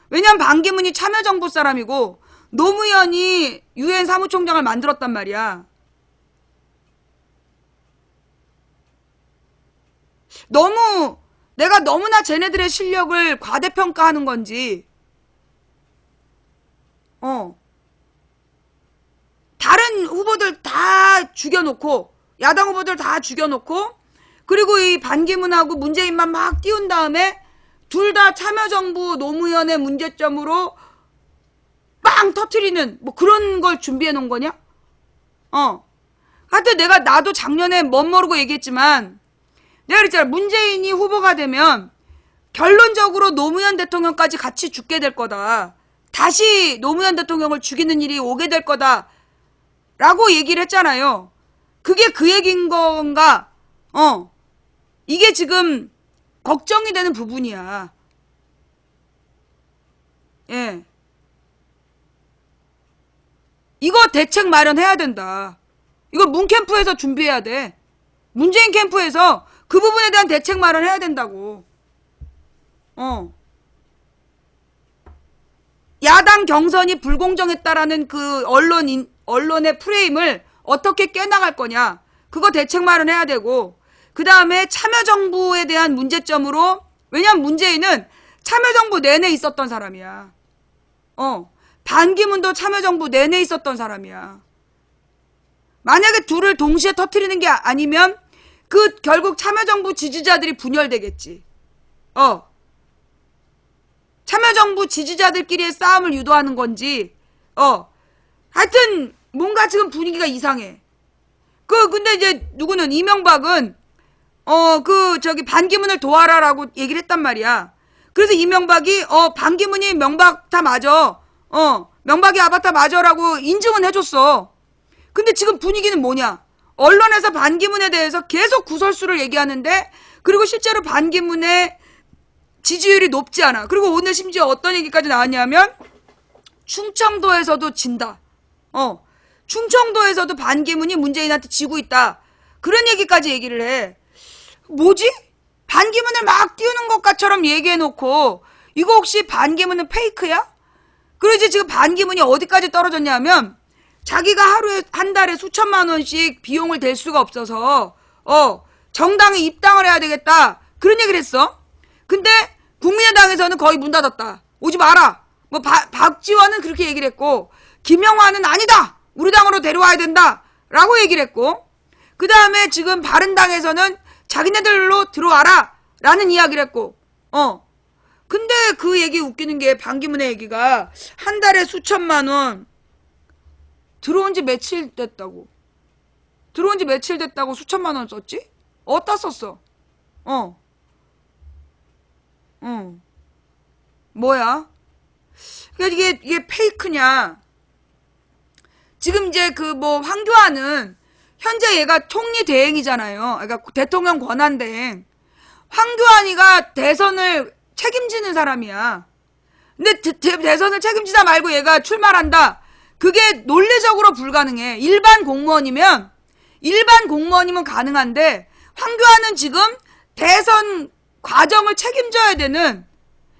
Speaker 1: 왜냐면 반기문이 참여정부 사람이고 노무현이 유엔 사무총장을 만들었단 말이야. 내가 너무나 쟤네들의 실력을 과대평가하는 건지, 다른 후보들 다 죽여놓고, 야당 후보들 다 죽여놓고, 그리고 이 반기문하고 문재인만 막 띄운 다음에, 둘 다 참여정부 노무현의 문제점으로 빵 터트리는, 뭐 그런 걸 준비해 놓은 거냐? 하여튼 나도 작년에 멋모르고 얘기했지만, 내가 그랬잖아. 문재인이 후보가 되면 결론적으로 노무현 대통령까지 같이 죽게 될 거다. 다시 노무현 대통령을 죽이는 일이 오게 될 거다. 라고 얘기를 했잖아요. 그게 그 얘기인 건가? 이게 지금 걱정이 되는 부분이야. 예. 이거 대책 마련해야 된다. 이거 문 캠프에서 준비해야 돼. 문재인 캠프에서 그 부분에 대한 대책 마련해야 된다고. 야당 경선이 불공정했다라는 그 언론의 프레임을 어떻게 깨나갈 거냐. 그거 대책 마련해야 되고, 그 다음에 참여정부에 대한 문제점으로, 왜냐면 문재인은 참여정부 내내 있었던 사람이야. 반기문도 참여정부 내내 있었던 사람이야. 만약에 둘을 동시에 터뜨리는 게 아니면 결국 참여정부 지지자들이 분열되겠지. 참여정부 지지자들끼리의 싸움을 유도하는 건지, 하여튼, 뭔가 지금 분위기가 이상해. 근데 이제, 이명박은, 반기문을 도와라라고 얘기를 했단 말이야. 그래서 이명박이, 반기문이 명박타 맞아. 명박이 아바타 맞아라고 인증은 해줬어. 근데 지금 분위기는 뭐냐? 언론에서 반기문에 대해서 계속 구설수를 얘기하는데, 그리고 실제로 반기문의 지지율이 높지 않아. 그리고 오늘 심지어 어떤 얘기까지 나왔냐면, 충청도에서도 진다. 충청도에서도 반기문이 문재인한테 지고 있다. 그런 얘기까지 얘기를 해. 뭐지? 반기문을 막 띄우는 것처럼 얘기해놓고, 이거 혹시 반기문은 페이크야? 그러지 지금 반기문이 어디까지 떨어졌냐면, 자기가 한 달에 수천만 원씩 비용을 댈 수가 없어서 정당에 입당을 해야 되겠다. 그런 얘기를 했어. 근데 국민의당에서는 거의 문 닫았다. 오지 마라. 박지원은 그렇게 얘기를 했고, 김영환은 아니다. 우리 당으로 데려와야 된다. 라고 얘기를 했고, 그 다음에 지금 바른당에서는 자기네들로 들어와라 라는 이야기를 했고, 근데 그 얘기 웃기는 게 반기문의 얘기가 한 달에 수천만 원 들어온 지 며칠 됐다고. 들어온 지 며칠 됐다고 수천만 원 썼지? 어디다 썼어? 뭐야? 그러니까 이게 페이크냐? 지금 이제 그 뭐 황교안은 현재 얘가 총리 대행이잖아요. 그러니까 대통령 권한 대행. 황교안이가 대선을 책임지는 사람이야. 근데 대선을 책임지다 말고 얘가 출마한다. 그게 논리적으로 불가능해. 일반 공무원이면 가능한데 황교안은 지금 대선 과정을 책임져야 되는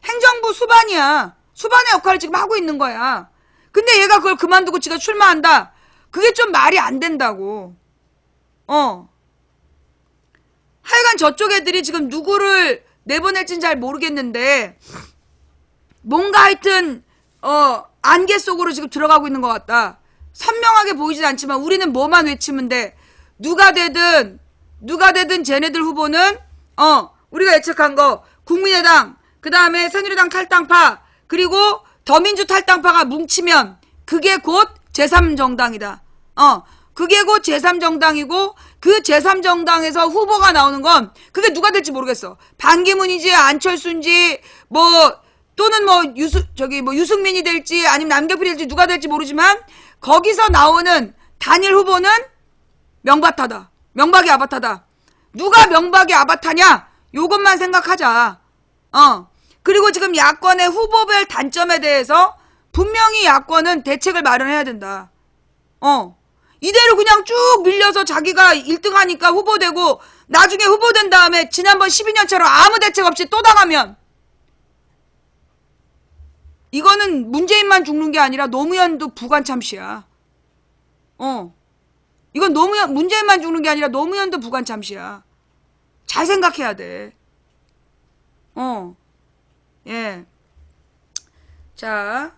Speaker 1: 행정부 수반이야. 수반의 역할을 지금 하고 있는 거야. 근데 얘가 그걸 그만두고 지가 출마한다. 그게 좀 말이 안 된다고. 하여간 저쪽 애들이 지금 누구를 내보낼진 잘 모르겠는데 뭔가 하여튼 안개 속으로 지금 들어가고 있는 것 같다. 선명하게 보이진 않지만 우리는 뭐만 외치면 돼. 누가 되든 쟤네들 후보는 우리가 예측한 거 국민의당, 그 다음에 새누리당 탈당파, 그리고 더민주 탈당파가 뭉치면 그게 곧 제3정당이다. 그게 곧 제3정당이고 그 제3정당에서 후보가 나오는 건 그게 누가 될지 모르겠어. 반기문이지 안철수인지 뭐 또는 뭐 유승민이 될지 아니면 남경필이 될지 누가 될지 모르지만 거기서 나오는 단일 후보는 명바타다. 명박이 아바타다. 누가 명박이 아바타냐? 요것만 생각하자. 그리고 지금 야권의 후보별 단점에 대해서 분명히 야권은 대책을 마련해야 된다. 이대로 그냥 쭉 밀려서 자기가 1등 하니까 후보되고 나중에 후보된 다음에 지난번 12년처럼 아무 대책 없이 또 당하면 이거는 문재인만 죽는 게 아니라 노무현도 부관참시야. 이건 문재인만 죽는 게 아니라 노무현도 부관참시야. 잘 생각해야 돼. 예. 자,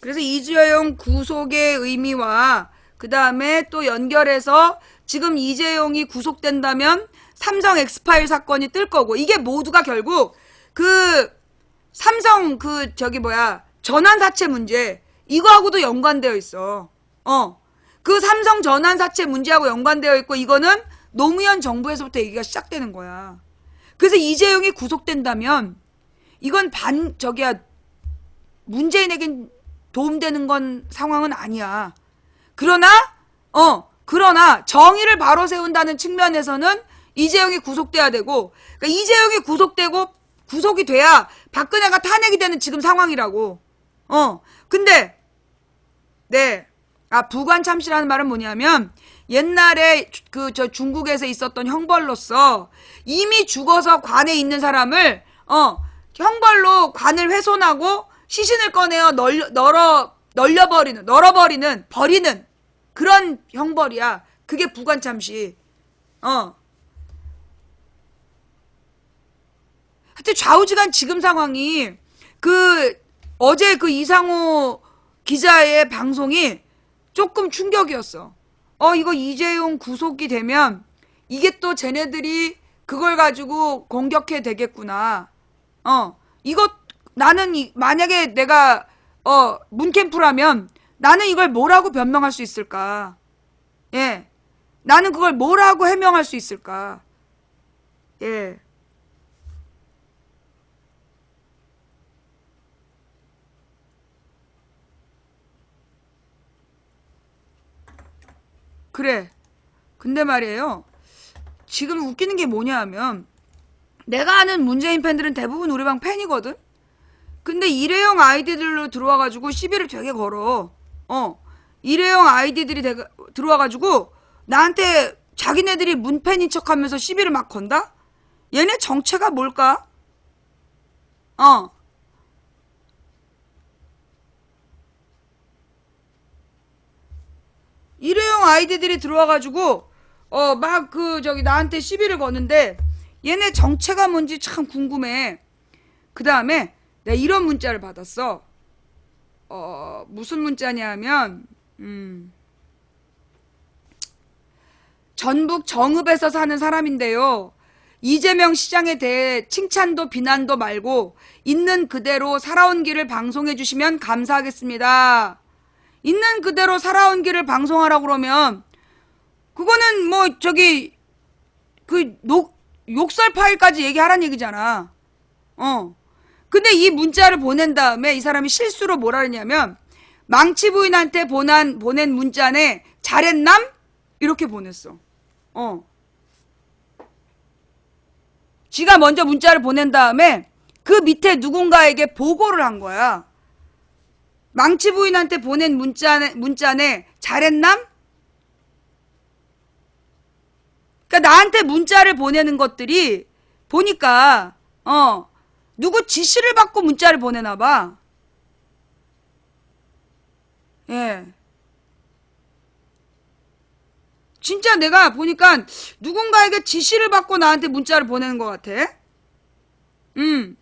Speaker 1: 그래서 이재용 구속의 의미와 그 다음에 또 연결해서 지금 이재용이 구속된다면 삼성 엑스파일 사건이 뜰 거고 이게 모두가 결국 그 삼성 전환 사채 문제 이거하고도 연관되어 있어. 그 삼성 전환 사채 문제하고 연관되어 있고 이거는 노무현 정부에서부터 얘기가 시작되는 거야. 그래서 이재용이 구속된다면 이건 문재인에겐 도움되는 건 상황은 아니야. 그러나 정의를 바로 세운다는 측면에서는 이재용이 구속돼야 되고, 그러니까 이재용이 구속이 돼야 박근혜가 탄핵이 되는 지금 상황이라고. 근데 부관참시라는 말은 뭐냐면 옛날에 중국에서 있었던 형벌로서 이미 죽어서 관에 있는 사람을 형벌로 관을 훼손하고 시신을 꺼내어 버리는 그런 형벌이야. 그게 부관참시. 하여튼 좌우지간 지금 상황이 어제 이상호 기자의 방송이 조금 충격이었어. 이거 이재용 구속이 되면 이게 또 쟤네들이 그걸 가지고 공격해 되겠구나. 나는 만약에 내가 문캠프라면 나는 이걸 뭐라고 변명할 수 있을까? 예. 나는 그걸 뭐라고 해명할 수 있을까? 예. 그래. 근데 말이에요. 지금 웃기는 게 뭐냐 하면 내가 아는 문재인 팬들은 대부분 우리 방 팬이거든? 근데 일회용 아이디들로 들어와가지고 시비를 되게 걸어. 일회용 아이디들이 들어와가지고 나한테 자기네들이 문팬인 척하면서 시비를 막 건다? 얘네 정체가 뭘까? 일회용 아이디들이 들어와가지고 나한테 시비를 거는데 얘네 정체가 뭔지 참 궁금해. 그 다음에 내가 이런 문자를 받았어. 무슨 문자냐 하면 전북 정읍에서 사는 사람인데요. 이재명 시장에 대해 칭찬도 비난도 말고 있는 그대로 살아온 길을 방송해 주시면 감사하겠습니다. 있는 그대로 살아온 길을 방송하라고 그러면 그거는 뭐 저기 그 욕설 파일까지 얘기하란 얘기잖아. 근데 이 문자를 보낸 다음에 이 사람이 실수로 뭐라 그랬냐면 망치 부인한테 보낸 문자네 잘했남? 이렇게 보냈어. 지가 먼저 문자를 보낸 다음에 그 밑에 누군가에게 보고를 한 거야. 망치 부인한테 보낸 문자네 잘했남? 그러니까 나한테 문자를 보내는 것들이 보니까 누구 지시를 받고 문자를 보내나 봐. 예. 진짜 내가 보니까 누군가에게 지시를 받고 나한테 문자를 보내는 것 같아. 그리고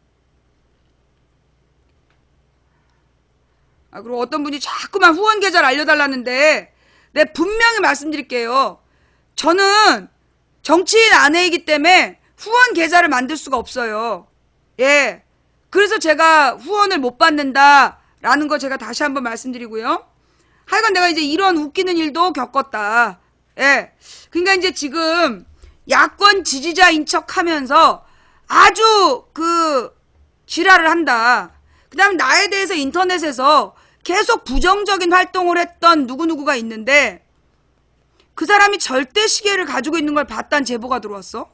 Speaker 1: 어떤 분이 자꾸만 후원 계좌를 알려달라는데 내가 분명히 말씀드릴게요. 저는 정치인 아내이기 때문에 후원 계좌를 만들 수가 없어요. 예. 그래서 제가 후원을 못 받는다라는 거 제가 다시 한번 말씀드리고요. 하여간 내가 이제 이런 웃기는 일도 겪었다. 예. 그러니까 이제 지금 야권 지지자인 척 하면서 아주 지랄을 한다. 그 다음 나에 대해서 인터넷에서 계속 부정적인 활동을 했던 누구누구가 있는데 그 사람이 절대시계를 가지고 있는 걸 봤다는 제보가 들어왔어.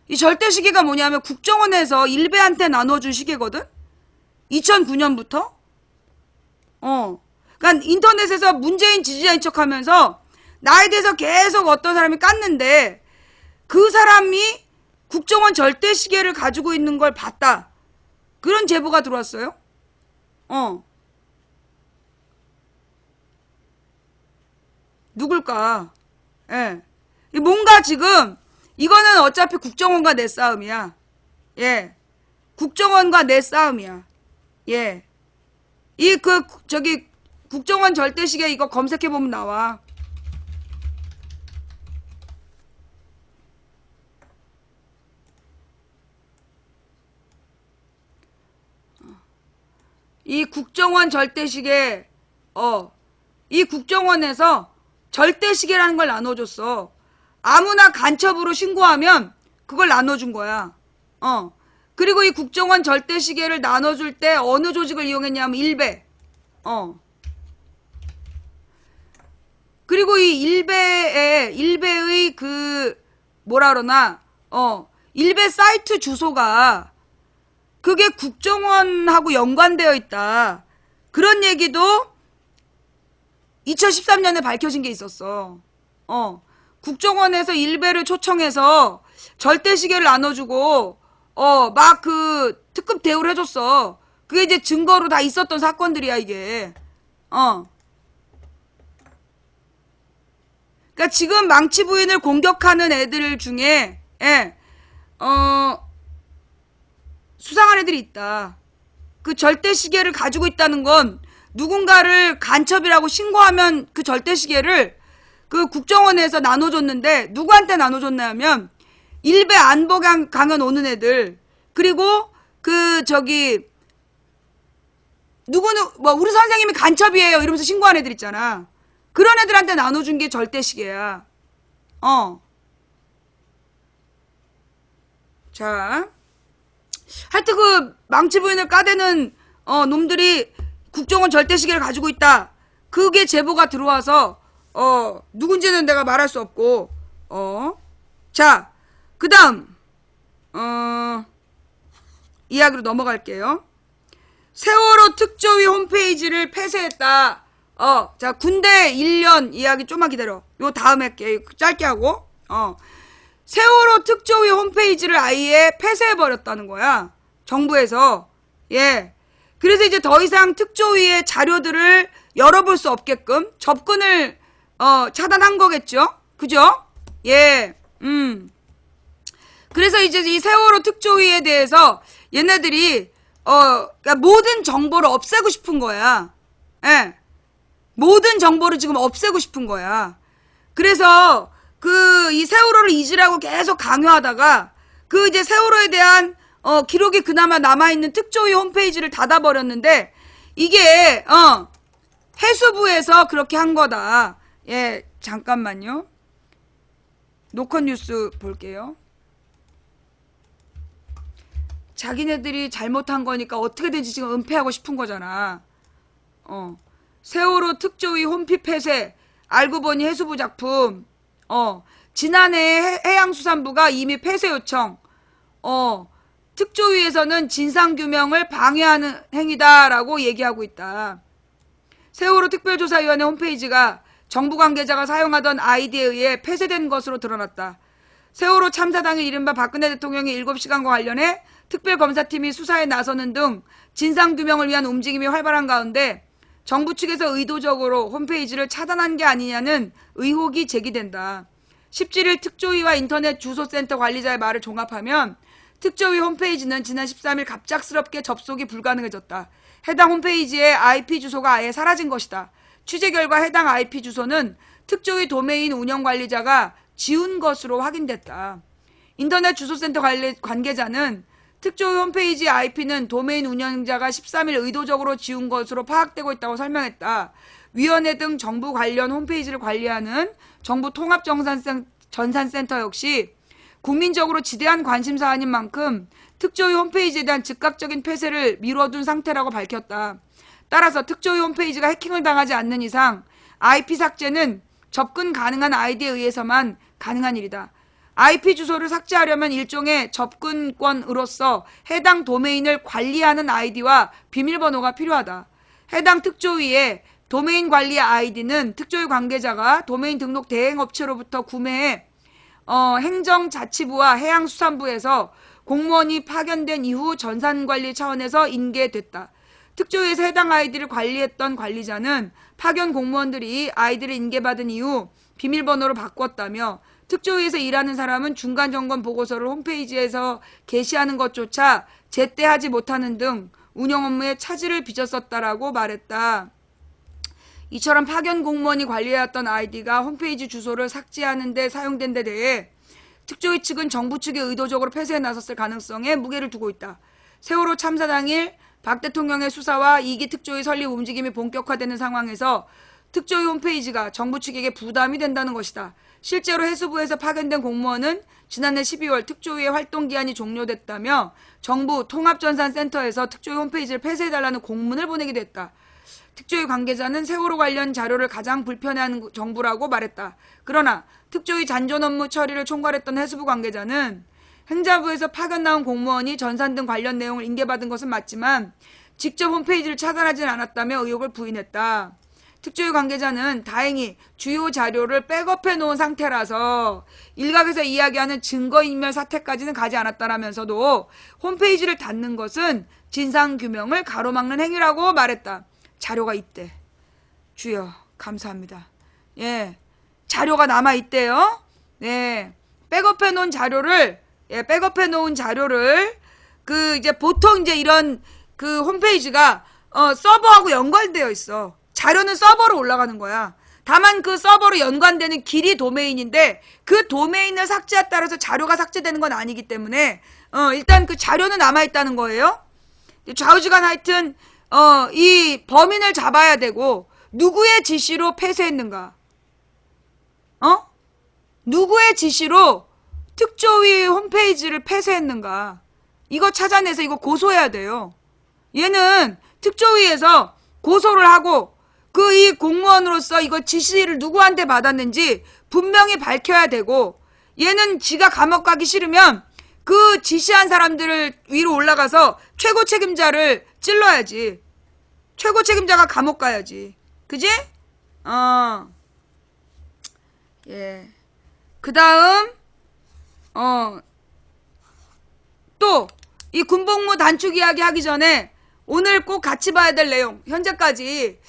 Speaker 1: 이 절대시계가 뭐냐면 국정원에서 일베한테 나눠준 시계거든? 2009년부터? 그러니까 인터넷에서 문재인 지지자인 척 하면서 나에 대해서 계속 어떤 사람이 깠는데 그 사람이 국정원 절대시계를 가지고 있는 걸 봤다. 그런 제보가 들어왔어요. 누굴까? 예. 뭔가 지금 이거는 어차피 국정원과 내 싸움이야. 예. 국정원과 내 싸움이야. 예. 국정원 절대시계 이거 검색해보면 나와. 이 국정원 절대시계, 이 국정원에서 절대시계라는 걸 나눠줬어. 아무나 간첩으로 신고하면 그걸 나눠준 거야. 그리고 이 국정원 절대시계를 나눠줄 때 어느 조직을 이용했냐면 일베. 그리고 이 일베의 뭐라 그러나, 일베 사이트 주소가 그게 국정원하고 연관되어 있다. 그런 얘기도 2013년에 밝혀진 게 있었어. 국정원에서 일베를 초청해서 절대시계를 나눠주고, 막 특급 대우를 해줬어. 그게 이제 증거로 다 있었던 사건들이야, 이게. 그러니까 지금 망치 부인을 공격하는 애들 중에, 수상한 애들이 있다. 그 절대시계를 가지고 있다는 건 누군가를 간첩이라고 신고하면 그 절대시계를 그 국정원에서 나눠줬는데 누구한테 나눠줬냐면 일베 안보 강연 오는 애들 그리고 우리 선생님이 간첩이에요 이러면서 신고한 애들 있잖아. 그런 애들한테 나눠준 게 절대시계야. 자, 하여튼 그 망치 부인을 까대는 놈들이 국정원 절대시계를 가지고 있다. 그게 제보가 들어와서 누군지는 내가 말할 수 없고 자, 그 다음 이야기로 넘어갈게요. 세월호 특조위 홈페이지를 폐쇄했다. 자, 군대 1년 이야기 좀만 기다려. 요 다음에 할게. 짧게 하고 세월호 특조위 홈페이지를 아예 폐쇄해버렸다는 거야. 정부에서. 예. 그래서 이제 더 이상 특조위의 자료들을 열어볼 수 없게끔 접근을 차단한 거겠죠? 그죠? 예. 그래서 이제 이 세월호 특조위에 대해서 얘네들이 그러니까 모든 정보를 없애고 싶은 거야. 예. 모든 정보를 지금 없애고 싶은 거야. 그래서 이 세월호를 잊으라고 계속 강요하다가 이제 세월호에 대한 기록이 그나마 남아있는 특조위 홈페이지를 닫아버렸는데 이게 해수부에서 그렇게 한 거다. 예, 잠깐만요. 노컷 뉴스 볼게요. 자기네들이 잘못한 거니까 어떻게든지 지금 은폐하고 싶은 거잖아. 세월호 특조위 홈피 폐쇄, 알고 보니 해수부 작품. 지난해 해양수산부가 이미 폐쇄 요청. 특조위에서는 진상규명을 방해하는 행위다라고 얘기하고 있다. 세월호 특별조사위원회 홈페이지가 정부 관계자가 사용하던 아이디에 의해 폐쇄된 것으로 드러났다. 세월호 참사 당일 이른바 박근혜 대통령의 7시간과 관련해 특별검사팀이 수사에 나서는 등 진상규명을 위한 움직임이 활발한 가운데 정부 측에서 의도적으로 홈페이지를 차단한 게 아니냐는 의혹이 제기된다. 17일 특조위와 인터넷 주소센터 관리자의 말을 종합하면 특조위 홈페이지는 지난 13일 갑작스럽게 접속이 불가능해졌다. 해당 홈페이지의 IP 주소가 아예 사라진 것이다. 취재 결과 해당 IP 주소는 특조위 도메인 운영관리자가 지운 것으로 확인됐다. 인터넷 주소센터 관계자는 특조위 홈페이지 IP는 도메인 운영자가 13일 의도적으로 지운 것으로 파악되고 있다고 설명했다. 위원회 등 정부 관련 홈페이지를 관리하는 정부 통합전산센터 역시 국민적으로 지대한 관심사안인 만큼 특조위 홈페이지에 대한 즉각적인 폐쇄를 미뤄둔 상태라고 밝혔다. 따라서 특조위 홈페이지가 해킹을 당하지 않는 이상 IP 삭제는 접근 가능한 아이디에 의해서만 가능한 일이다. IP 주소를 삭제하려면 일종의 접근권으로서 해당 도메인을 관리하는 아이디와 비밀번호가 필요하다. 해당 특조위의 도메인 관리 아이디는 특조위 관계자가 도메인 등록 대행업체로부터 구매해 행정자치부와 해양수산부에서 공무원이 파견된 이후 전산관리 차원에서 인계됐다. 특조위에서 해당 아이디를 관리했던 관리자는 파견 공무원들이 아이디를 인계받은 이후 비밀번호로 바꿨다며 특조위에서 일하는 사람은 중간점검 보고서를 홈페이지에서 게시하는 것조차 제때 하지 못하는 등 운영 업무에 차질을 빚었었다라고 말했다. 이처럼 파견 공무원이 관리해왔던 아이디가 홈페이지 주소를 삭제하는 데 사용된 데 대해 특조위 측은 정부 측이 의도적으로 폐쇄에 나섰을 가능성에 무게를 두고 있다. 세월호 참사 당일 박 대통령의 수사와 2기 특조위 설립 움직임이 본격화되는 상황에서 특조위 홈페이지가 정부 측에게 부담이 된다는 것이다. 실제로 해수부에서 파견된 공무원은 지난해 12월 특조위의 활동기한이 종료됐다며 정부 통합전산센터에서 특조위 홈페이지를 폐쇄해달라는 공문을 보내기도 했다. 특조위 관계자는 세월호 관련 자료를 가장 불편해하는 정부라고 말했다. 그러나 특조위 잔존 업무 처리를 총괄했던 해수부 관계자는 행자부에서 파견 나온 공무원이 전산 등 관련 내용을 인계받은 것은 맞지만 직접 홈페이지를 차단하진 않았다며 의혹을 부인했다. 특조위 관계자는 다행히 주요 자료를 백업해 놓은 상태라서 일각에서 이야기하는 증거인멸 사태까지는 가지 않았다라면서도 홈페이지를 닫는 것은 진상규명을 가로막는 행위라고 말했다. 자료가 있대. 주여 감사합니다. 예, 자료가 남아있대요. 네, 백업해 놓은 자료를 이제 보통 이제 이런 홈페이지가 서버하고 연관되어 있어. 자료는 서버로 올라가는 거야. 다만 그 서버로 연관되는 길이 도메인인데 그 도메인을 삭제에 따라서 자료가 삭제되는 건 아니기 때문에 일단 그 자료는 남아있다는 거예요. 좌우지간 하여튼 이 범인을 잡아야 되고 누구의 지시로 폐쇄했는가? 누구의 지시로 특조위 홈페이지를 폐쇄했는가? 이거 찾아내서 이거 고소해야 돼요. 얘는 특조위에서 고소를 하고 이 공무원으로서 이거 지시를 누구한테 받았는지 분명히 밝혀야 되고 얘는 지가 감옥 가기 싫으면 그 지시한 사람들을 위로 올라가서 최고 책임자를 찔러야지. 최고 책임자가 감옥 가야지. 그지? 예. 그 다음 또 이 군복무 단축 이야기 하기 전에 오늘 꼭 같이 봐야 될 내용 현재까지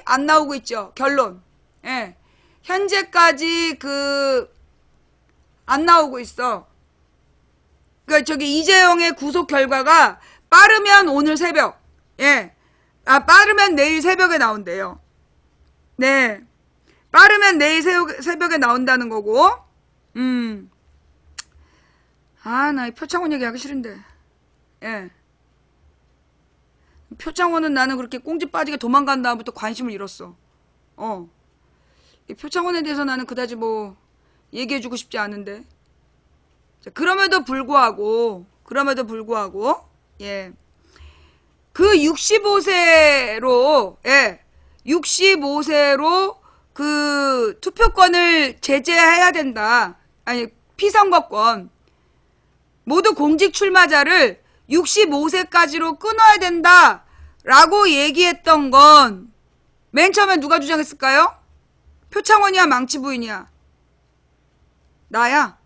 Speaker 1: 안 나오고 있죠. 결론. 예. 현재까지 안 나오고 있어. 저기 이재용의 구속 결과가 빠르면 오늘 새벽, 빠르면 내일 새벽에 나온대요. 네. 빠르면 내일 새벽에 나온다는 거고. 나 이 표창원 얘기하기 싫은데. 예. 표창원은 나는 그렇게 꽁지 빠지게 도망간 다음부터 관심을 잃었어. 이 표창원에 대해서 나는 그다지 뭐 얘기해주고 싶지 않은데. 자, 그럼에도 불구하고, 예. 그 65세로, 예. 65세로 그 투표권을 제재해야 된다. 아니, 피선거권. 모두 공직 출마자를 65세까지로 끊어야 된다. 라고 얘기했던 건 맨 처음에 누가 주장했을까요? 표창원이야, 망치부인이야? 나야.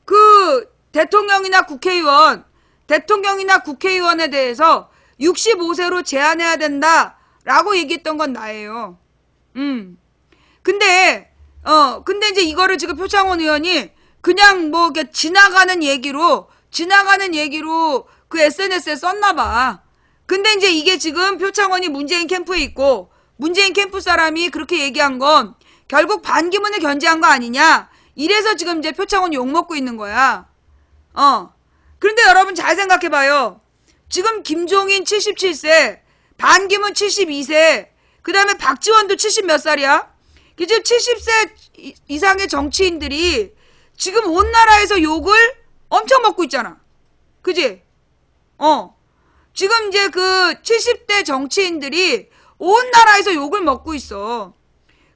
Speaker 1: 그 대통령이나 국회의원에 대해서 65세로 제한해야 된다. 라고 얘기했던 건 나예요. 근데 이제 이거를 지금 표창원 의원이 그냥 뭐 이렇게 지나가는 얘기로 그 SNS에 썼나봐. 근데 이제 이게 지금 표창원이 문재인 캠프에 있고 문재인 캠프 사람이 그렇게 얘기한 건 결국 반기문을 견제한 거 아니냐. 이래서 지금 이제 표창원이 욕먹고 있는 거야. 그런데 여러분 잘 생각해봐요. 지금 김종인 77세, 반기문 72세, 그 다음에 박지원도 70 몇 살이야? 이제 70세 이상의 정치인들이 지금 온 나라에서 욕을 엄청 먹고 있잖아. 그지? 지금 이제 그 70대 정치인들이 온 나라에서 욕을 먹고 있어.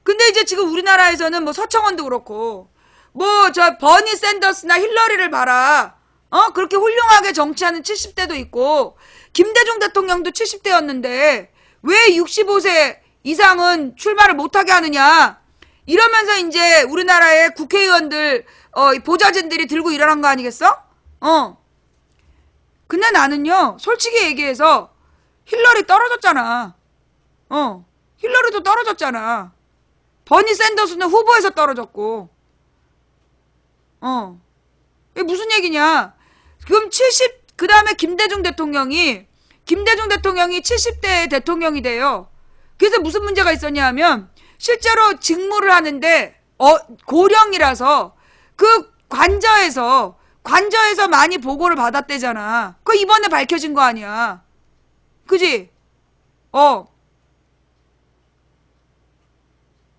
Speaker 1: 근데 이제 지금 우리나라에서는 뭐 서청원도 그렇고, 뭐 저 버니 샌더스나 힐러리를 봐라. 그렇게 훌륭하게 정치하는 70대도 있고, 김대중 대통령도 70대였는데, 왜 65세 이상은 출마를 못하게 하느냐. 이러면서 이제 우리나라의 국회의원들, 보좌진들이 들고 일어난 거 아니겠어? 근데 나는요, 솔직히 얘기해서, 힐러리 떨어졌잖아. 힐러리도 떨어졌잖아. 버니 샌더스는 후보에서 떨어졌고. 이게 무슨 얘기냐. 그럼 그 다음에 김대중 대통령이 70대 대통령이 돼요. 그래서 무슨 문제가 있었냐 하면, 실제로 직무를 하는데, 고령이라서, 그 관저에서 많이 보고를 받았대잖아. 그거 이번에 밝혀진 거 아니야. 그지?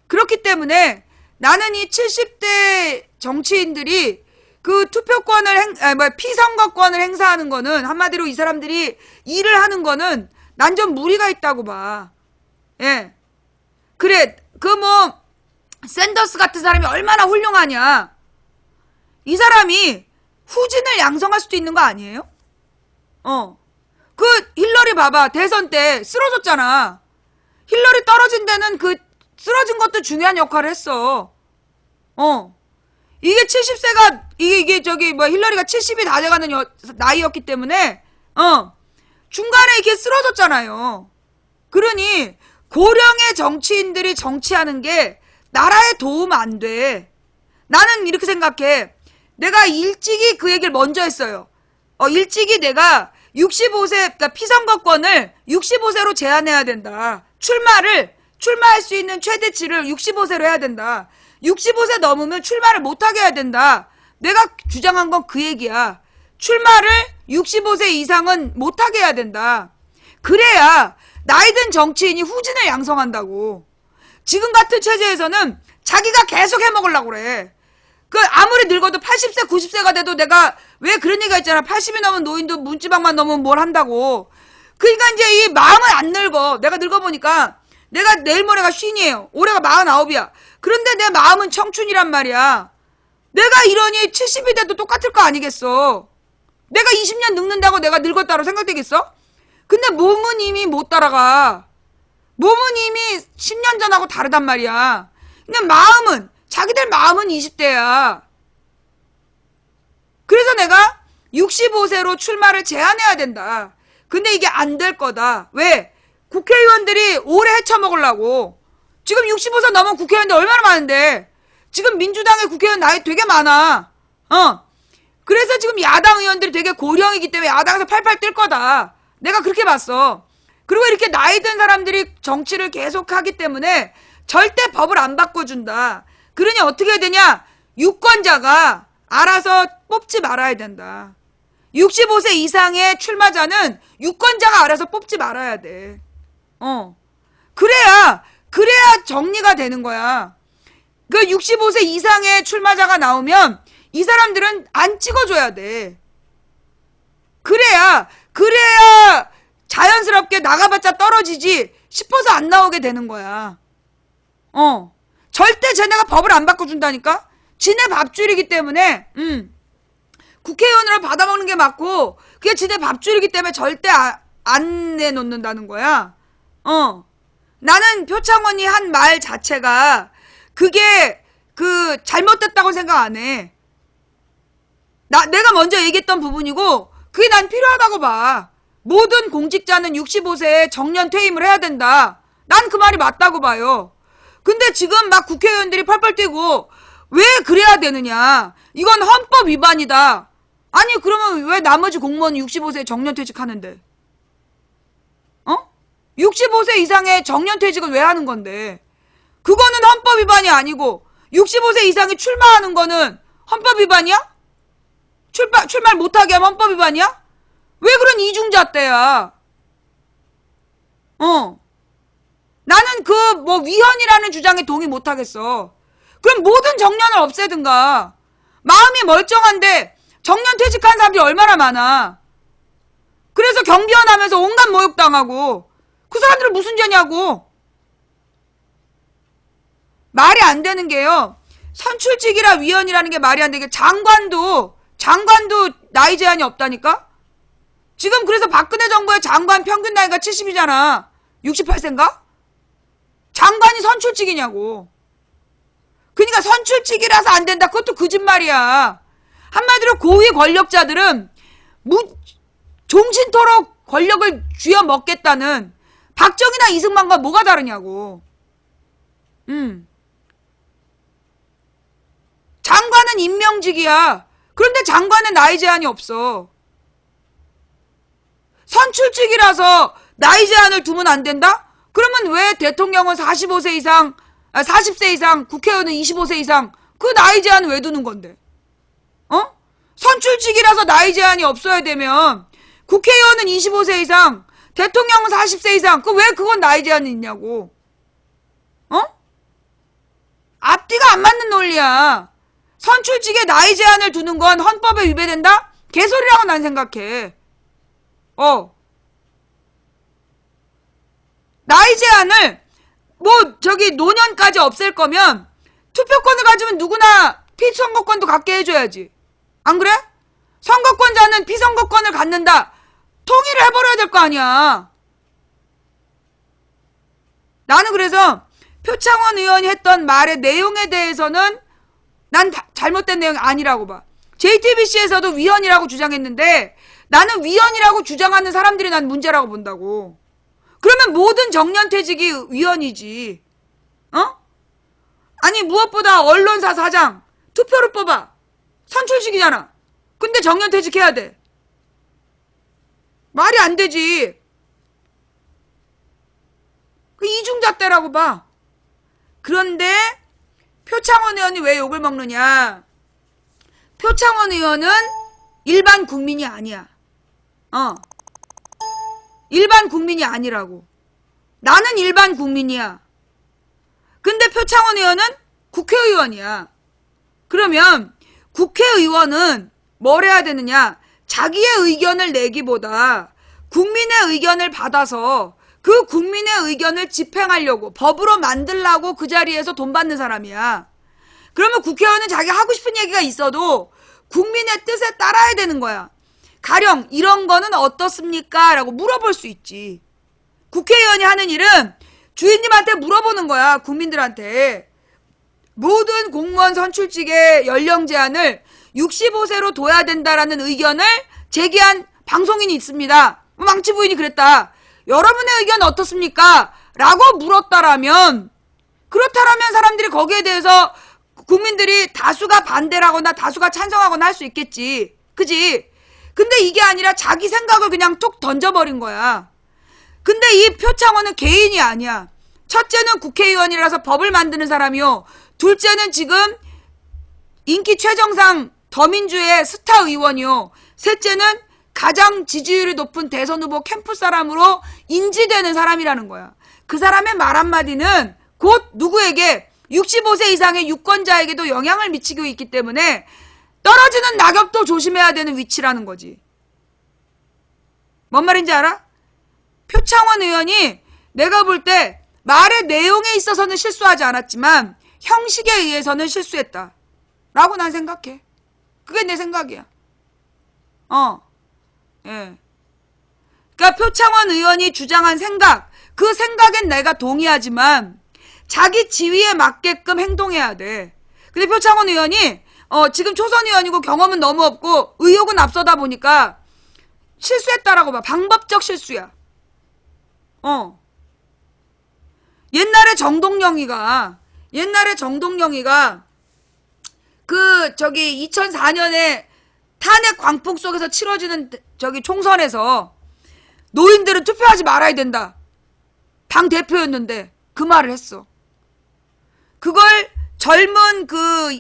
Speaker 1: 그렇기 때문에 나는 이 70대 정치인들이 그 투표권을 피선거권을 행사하는 거는 한마디로 이 사람들이 일을 하는 거는 난 좀 무리가 있다고 봐. 예. 그래. 샌더스 같은 사람이 얼마나 훌륭하냐. 이 사람이 후진을 양성할 수도 있는 거 아니에요? 그 힐러리 봐봐. 대선 때 쓰러졌잖아. 힐러리 떨어진 데는 그 쓰러진 것도 중요한 역할을 했어. 이게 70세가 힐러리가 70이 다 돼가는 나이였기 때문에 중간에 이렇게 쓰러졌잖아요. 그러니 고령의 정치인들이 정치하는 게 나라에 도움 안 돼. 나는 이렇게 생각해. 내가 일찍이 그 얘기를 먼저 했어요. 일찍이 내가 65세, 그러니까 피선거권을 65세로 제한해야 된다. 출마할 수 있는 최대치를 65세로 해야 된다. 65세 넘으면 출마를 못하게 해야 된다. 내가 주장한 건 그 얘기야. 출마를 65세 이상은 못하게 해야 된다. 그래야 나이든 정치인이 후진을 양성한다고. 지금 같은 체제에서는 자기가 계속 해먹으려고 그래. 아무리 늙어도 80세, 90세가 돼도 내가 왜 그런 얘기가 있잖아. 80이 넘은 노인도 문지방만 넘으면 뭘 한다고. 그러니까 이제 이 마음은 안 늙어. 내가 늙어보니까 내가 내일 모레가 쉰이에요. 올해가 49이야. 그런데 내 마음은 청춘이란 말이야. 내가 이러니 70이 돼도 똑같을 거 아니겠어. 내가 20년 늙는다고 내가 늙었다고 생각되겠어? 근데 몸은 이미 못 따라가. 몸은 이미 10년 전하고 다르단 말이야. 근데 자기들 마음은 20대야. 그래서 내가 65세로 출마를 제한해야 된다. 근데 이게 안 될 거다. 왜? 국회의원들이 오래 헤쳐먹으려고. 지금 65세 넘은 국회의원들 얼마나 많은데. 지금 민주당의 국회의원 나이 되게 많아. 그래서 지금 야당 의원들이 되게 고령이기 때문에 야당에서 팔팔 뜰 거다. 내가 그렇게 봤어. 그리고 이렇게 나이 든 사람들이 정치를 계속 하기 때문에 절대 법을 안 바꿔준다. 그러니 어떻게 해야 되냐? 유권자가 알아서 뽑지 말아야 된다. 65세 이상의 출마자는 유권자가 알아서 뽑지 말아야 돼. 그래야 정리가 되는 거야. 그 65세 이상의 출마자가 나오면 이 사람들은 안 찍어줘야 돼. 그래야 자연스럽게 나가봤자 떨어지지 싶어서 안 나오게 되는 거야. 절대 쟤네가 법을 안 바꿔준다니까? 지네 밥줄이기 때문에, 국회의원으로 받아먹는 게 맞고, 그게 지네 밥줄이기 때문에 절대 안 내놓는다는 거야. 나는 표창원이 한 말 자체가, 그게, 잘못됐다고 생각 안 해. 내가 먼저 얘기했던 부분이고, 그게 난 필요하다고 봐. 모든 공직자는 65세에 정년 퇴임을 해야 된다. 난 그 말이 맞다고 봐요. 근데 지금 막 국회의원들이 펄펄 뛰고 왜 그래야 되느냐. 이건 헌법 위반이다. 아니 그러면 왜 나머지 공무원은 65세에 정년퇴직하는데? 65세 이상의 정년퇴직은 왜 하는 건데? 그거는 헌법 위반이 아니고 65세 이상이 출마하는 거는 헌법 위반이야? 출마 못하게 하면 헌법 위반이야? 왜 그런 이중잣대야? 나는 위헌이라는 주장에 동의 못하겠어. 그럼 모든 정년을 없애든가. 마음이 멀쩡한데 정년 퇴직한 사람들이 얼마나 많아. 그래서 경비원 하면서 온갖 모욕당하고. 그 사람들은 무슨 죄냐고. 말이 안 되는 게요. 선출직이라 위헌이라는 게 말이 안 되게 장관도 나이 제한이 없다니까? 지금 그래서 박근혜 정부의 장관 평균 나이가 70이잖아. 68세인가? 장관이 선출직이냐고. 그러니까 선출직이라서 안 된다. 그것도 거짓말이야. 한마디로 고위 권력자들은 종신토록 권력을 쥐어먹겠다는 박정희나 이승만과 뭐가 다르냐고. 장관은 임명직이야. 그런데 장관은 나이 제한이 없어. 선출직이라서 나이 제한을 두면 안 된다? 그러면 왜 대통령은 40세 이상, 국회의원은 25세 이상, 그 나이 제한은 왜 두는 건데? 선출직이라서 나이 제한이 없어야 되면, 국회의원은 25세 이상, 대통령은 40세 이상, 왜 그건 나이 제한이 있냐고. 앞뒤가 안 맞는 논리야. 선출직에 나이 제한을 두는 건 헌법에 위배된다? 개소리라고 난 생각해. 나이 제한을 노년까지 없앨 거면 투표권을 가지면 누구나 피선거권도 갖게 해줘야지. 안 그래? 선거권자는 피선거권을 갖는다. 통일을 해버려야 될 거 아니야. 나는 그래서 표창원 의원이 했던 말의 내용에 대해서는 난 잘못된 내용이 아니라고 봐. JTBC에서도 위헌이라고 주장했는데 나는 위헌이라고 주장하는 사람들이 난 문제라고 본다고. 그러면 모든 정년퇴직이 위헌이지. 아니 무엇보다 언론사 사장 투표를 뽑아. 선출직이잖아. 근데 정년퇴직해야 돼. 말이 안 되지. 그 이중잣대라고 봐. 그런데 표창원 의원이 왜 욕을 먹느냐. 표창원 의원은 일반 국민이 아니야. 일반 국민이 아니라고. 나는 일반 국민이야. 근데 표창원 의원은 국회의원이야. 그러면 국회의원은 뭘 해야 되느냐? 자기의 의견을 내기보다 국민의 의견을 받아서 그 국민의 의견을 집행하려고 법으로 만들라고 그 자리에서 돈 받는 사람이야. 그러면 국회의원은 자기 하고 싶은 얘기가 있어도 국민의 뜻에 따라야 되는 거야. 가령 이런 거는 어떻습니까? 라고 물어볼 수 있지. 국회의원이 하는 일은 주인님한테 물어보는 거야. 국민들한테. 모든 공무원 선출직의 연령 제한을 65세로 둬야 된다라는 의견을 제기한 방송인이 있습니다. 망치부인이 그랬다. 여러분의 의견 어떻습니까? 라고 물었다라면, 그렇다라면 사람들이 거기에 대해서 국민들이 다수가 반대라거나 다수가 찬성하거나 할 수 있겠지. 그지? 근데 이게 아니라 자기 생각을 그냥 툭 던져버린 거야. 근데 이 표창원은 개인이 아니야. 첫째는 국회의원이라서 법을 만드는 사람이요. 둘째는 지금 인기 최정상 더민주의 스타 의원이요. 셋째는 가장 지지율이 높은 대선 후보 캠프 사람으로 인지되는 사람이라는 거야. 그 사람의 말 한마디는 곧 누구에게 65세 이상의 유권자에게도 영향을 미치고 있기 때문에 떨어지는 낙엽도 조심해야 되는 위치라는 거지. 뭔 말인지 알아? 표창원 의원이 내가 볼 때 말의 내용에 있어서는 실수하지 않았지만 형식에 의해서는 실수했다 라고 난 생각해. 그게 내 생각이야. 예. 그러니까 표창원 의원이 주장한 생각, 그 생각엔 내가 동의하지만 자기 지위에 맞게끔 행동해야 돼. 근데 표창원 의원이 지금 초선 의원이고 경험은 너무 없고 의욕은 앞서다 보니까 실수했다라고 봐. 방법적 실수야. 옛날에 정동영이가 그 2004년에 탄핵 광풍 속에서 치러지는 총선에서 노인들은 투표하지 말아야 된다. 당 대표였는데 그 말을 했어. 그걸 젊은 그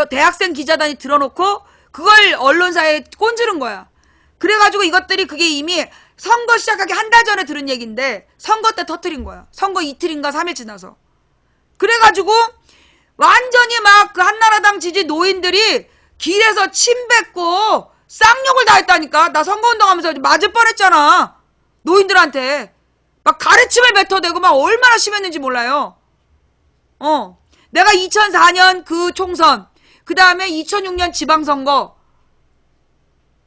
Speaker 1: 대학생 기자단이 들어놓고 그걸 언론사에 꼰지른 거야. 그래가지고 이것들이 그게 이미 선거 시작하기 한 달 전에 들은 얘기인데 선거 때 터뜨린 거야. 선거 이틀인가 3일 지나서. 그래가지고 완전히 막 그 한나라당 지지 노인들이 길에서 침 뱉고 쌍욕을 다 했다니까. 나 선거운동하면서 맞을 뻔했잖아. 노인들한테. 막 가르침을 뱉어대고 막 얼마나 심했는지 몰라요. 내가 2004년 그 총선, 그 다음에 2006년 지방선거,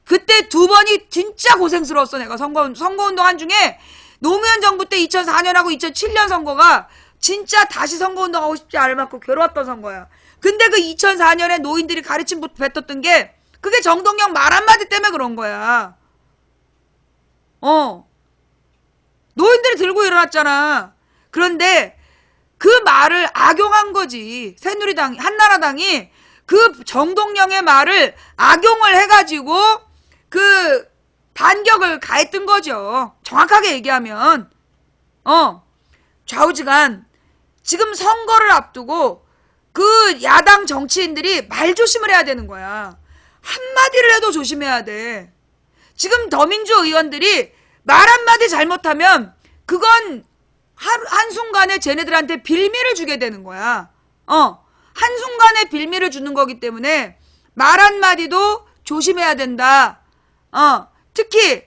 Speaker 1: 그때 두 번이 진짜 고생스러웠어. 내가 선거운동 한 중에 노무현 정부 때 2004년하고 2007년 선거가 진짜 다시 선거운동하고 싶지 않을 만큼 괴로웠던 선거야. 근데 그 2004년에 노인들이 가르침 뱉었던 게 그게 정동영 말 한마디 때문에 그런 거야. 노인들이 들고 일어났잖아. 그런데 그 말을 악용한 거지. 새누리당, 한나라당이 그 정동영의 말을 악용을 해가지고 그 반격을 가했던 거죠. 정확하게 얘기하면. 좌우지간 지금 선거를 앞두고 그 야당 정치인들이 말조심을 해야 되는 거야. 한마디를 해도 조심해야 돼. 지금 더민주 의원들이 말 한마디 잘못하면 그건 한순간에 쟤네들한테 빌미를 주게 되는 거야. 한순간에 빌미를 주는 거기 때문에 말 한마디도 조심해야 된다. 특히